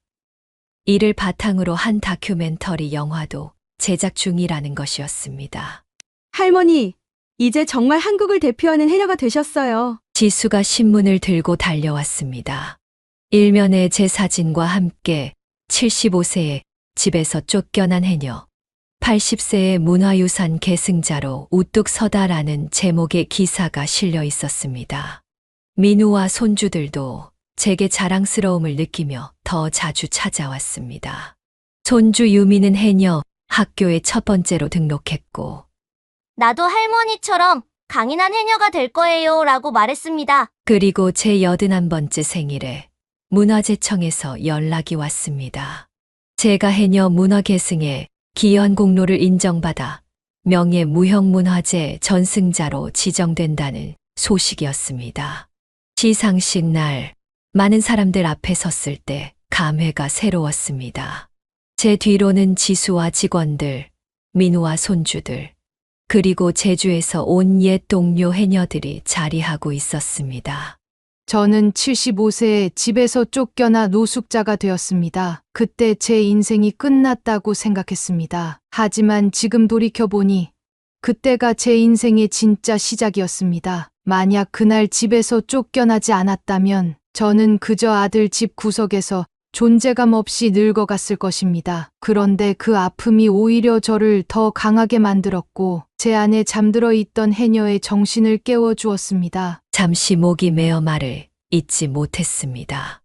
이를 바탕으로 한 다큐멘터리 영화도 제작 중이라는 것이었습니다. 할머니, 이제 정말 한국을 대표하는 해녀가 되셨어요. 지수가 신문을 들고 달려왔습니다. 일면에 제 사진과 함께 75세에 집에서 쫓겨난 해녀, 80세의 문화유산 계승자로 우뚝 서다라는 제목의 기사가 실려 있었습니다. 민우와 손주들도 제게 자랑스러움을 느끼며 더 자주 찾아왔습니다. 손주 유미는 해녀 학교에 첫 번째로 등록했고, 나도 할머니처럼 강인한 해녀가 될 거예요 라고 말했습니다. 그리고 제 81번째 생일에 문화재청에서 연락이 왔습니다. 제가 해녀 문화 계승에 기여한 공로를 인정받아 명예무형문화재 전승자로 지정된다는 소식이었습니다. 시상식 날 많은 사람들 앞에 섰을 때 감회가 새로웠습니다. 제 뒤로는 지수와 직원들, 민우와 손주들, 그리고 제주에서 온 옛 동료 해녀들이 자리하고 있었습니다. 저는 75세에 집에서 쫓겨나 노숙자가 되었습니다. 그때 제 인생이 끝났다고 생각했습니다. 하지만 지금 돌이켜보니 그때가 제 인생의 진짜 시작이었습니다. 만약 그날 집에서 쫓겨나지 않았다면 저는 그저 아들 집 구석에서 존재감 없이 늙어갔을 것입니다. 그런데 그 아픔이 오히려 저를 더 강하게 만들었고 제 안에 잠들어 있던 해녀의 정신을 깨워주었습니다. 잠시 목이 메어 말을 잊지 못했습니다.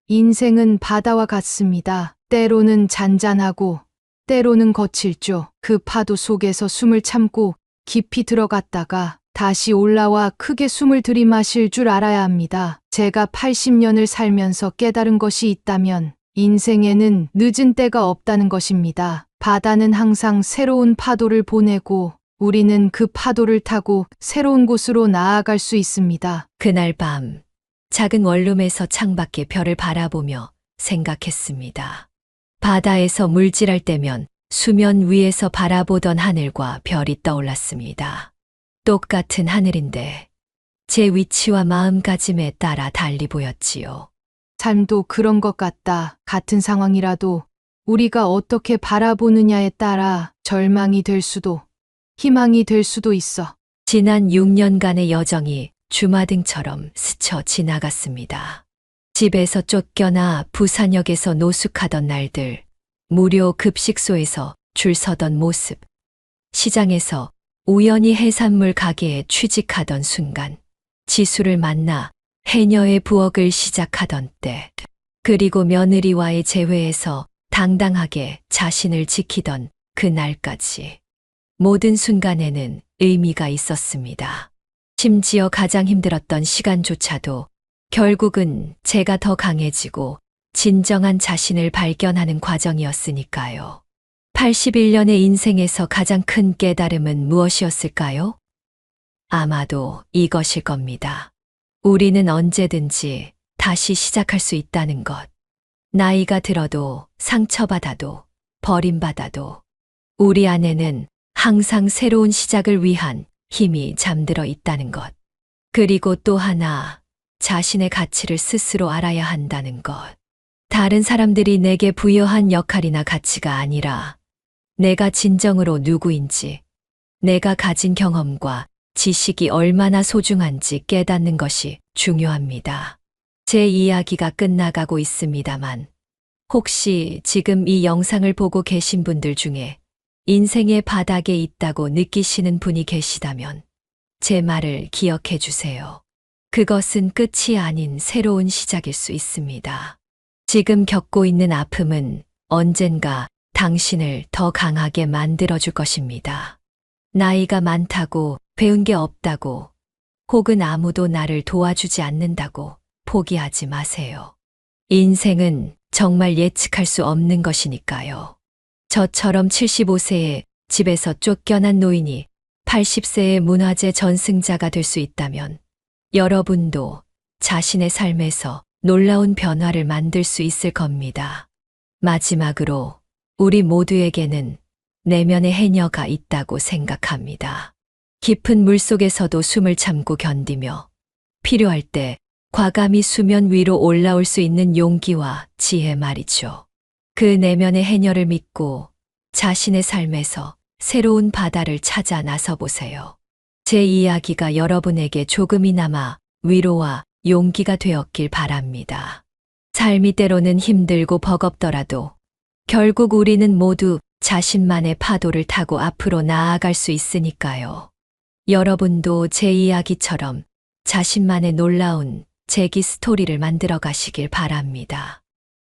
인생은 바다와 같습니다. 때로는 잔잔하고 때로는 거칠죠. 그 파도 속에서 숨을 참고 깊이 들어갔다가 다시 올라와 크게 숨을 들이마실 줄 알아야 합니다. 제가 80년을 살면서 깨달은 것이 있다면 인생에는 늦은 때가 없다는 것입니다. 바다는 항상 새로운 파도를 보내고 우리는 그 파도를 타고 새로운 곳으로 나아갈 수 있습니다. 그날 밤 작은 원룸에서 창밖의 별을 바라보며 생각했습니다. 바다에서 물질할 때면 수면 위에서 바라보던 하늘과 별이 떠올랐습니다. 똑같은 하늘인데 제 위치와 마음가짐에 따라 달리 보였지요. 삶도 그런 것 같다. 같은 상황이라도 우리가 어떻게 바라보느냐에 따라 절망이 될 수도 희망이 될 수도 있어. 지난 6년간의 여정이 주마등처럼 스쳐 지나갔습니다. 집에서 쫓겨나 부산역에서 노숙하던 날들, 무료 급식소에서 줄 서던 모습, 시장에서 우연히 해산물 가게에 취직하던 순간, 지수를 만나 해녀의 부엌을 시작하던 때, 그리고 며느리와의 재회에서 당당하게 자신을 지키던 그날까지. 모든 순간에는 의미가 있었습니다. 심지어 가장 힘들었던 시간조차도 결국은 제가 더 강해지고 진정한 자신을 발견하는 과정이었으니까요. 81년의 인생에서 가장 큰 깨달음은 무엇이었을까요? 아마도 이것일 겁니다. 우리는 언제든지 다시 시작할 수 있다는 것. 나이가 들어도 상처받아도 버림받아도 우리 안에는 항상 새로운 시작을 위한 힘이 잠들어 있다는 것. 그리고 또 하나, 자신의 가치를 스스로 알아야 한다는 것. 다른 사람들이 내게 부여한 역할이나 가치가 아니라 내가 진정으로 누구인지, 내가 가진 경험과 지식이 얼마나 소중한지 깨닫는 것이 중요합니다. 제 이야기가 끝나가고 있습니다만, 혹시 지금 이 영상을 보고 계신 분들 중에 인생의 바닥에 있다고 느끼시는 분이 계시다면 제 말을 기억해 주세요. 그것은 끝이 아닌 새로운 시작일 수 있습니다. 지금 겪고 있는 아픔은 언젠가 당신을 더 강하게 만들어줄 것입니다. 나이가 많다고, 배운 게 없다고, 혹은 아무도 나를 도와주지 않는다고 포기하지 마세요. 인생은 정말 예측할 수 없는 것이니까요. 저처럼 75세에 집에서 쫓겨난 노인이 80세의 문화재 전승자가 될 수 있다면 여러분도 자신의 삶에서 놀라운 변화를 만들 수 있을 겁니다. 마지막으로 우리 모두에게는 내면의 해녀가 있다고 생각합니다. 깊은 물속에서도 숨을 참고 견디며 필요할 때 과감히 수면 위로 올라올 수 있는 용기와 지혜 말이죠. 그 내면의 해녀를 믿고 자신의 삶에서 새로운 바다를 찾아 나서 보세요. 제 이야기가 여러분에게 조금이나마 위로와 용기가 되었길 바랍니다. 삶이 때로는 힘들고 버겁더라도 결국 우리는 모두 자신만의 파도를 타고 앞으로 나아갈 수 있으니까요. 여러분도 제 이야기처럼 자신만의 놀라운 재기 스토리를 만들어 가시길 바랍니다.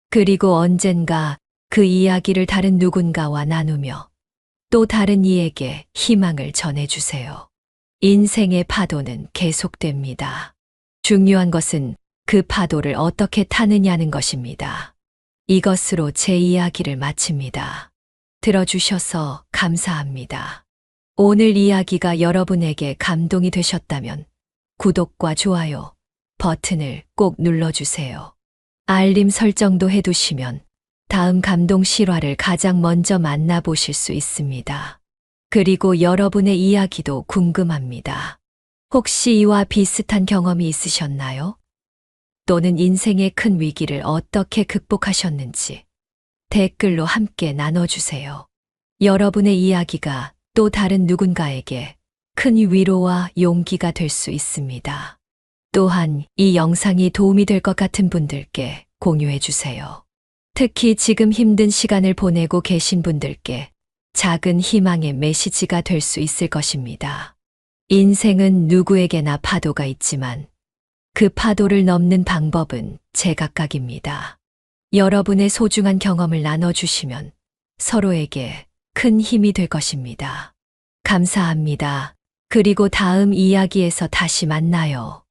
그리고 언젠가 그 이야기를 다른 누군가와 나누며 또 다른 이에게 희망을 전해주세요. 인생의 파도는 계속됩니다. 중요한 것은 그 파도를 어떻게 타느냐는 것입니다. 이것으로 제 이야기를 마칩니다. 들어주셔서 감사합니다. 오늘 이야기가 여러분에게 감동이 되셨다면 구독과 좋아요 버튼을 꼭 눌러주세요. 알림 설정도 해두시면 다음 감동 실화를 가장 먼저 만나보실 수 있습니다. 그리고 여러분의 이야기도 궁금합니다. 혹시 이와 비슷한 경험이 있으셨나요? 또는 인생의 큰 위기를 어떻게 극복하셨는지 댓글로 함께 나눠주세요. 여러분의 이야기가 또 다른 누군가에게 큰 위로와 용기가 될 수 있습니다. 또한 이 영상이 도움이 될 것 같은 분들께 공유해주세요. 특히 지금 힘든 시간을 보내고 계신 분들께 작은 희망의 메시지가 될 수 있을 것입니다. 인생은 누구에게나 파도가 있지만 그 파도를 넘는 방법은 제각각입니다. 여러분의 소중한 경험을 나눠주시면 서로에게 큰 힘이 될 것입니다. 감사합니다. 그리고 다음 이야기에서 다시 만나요.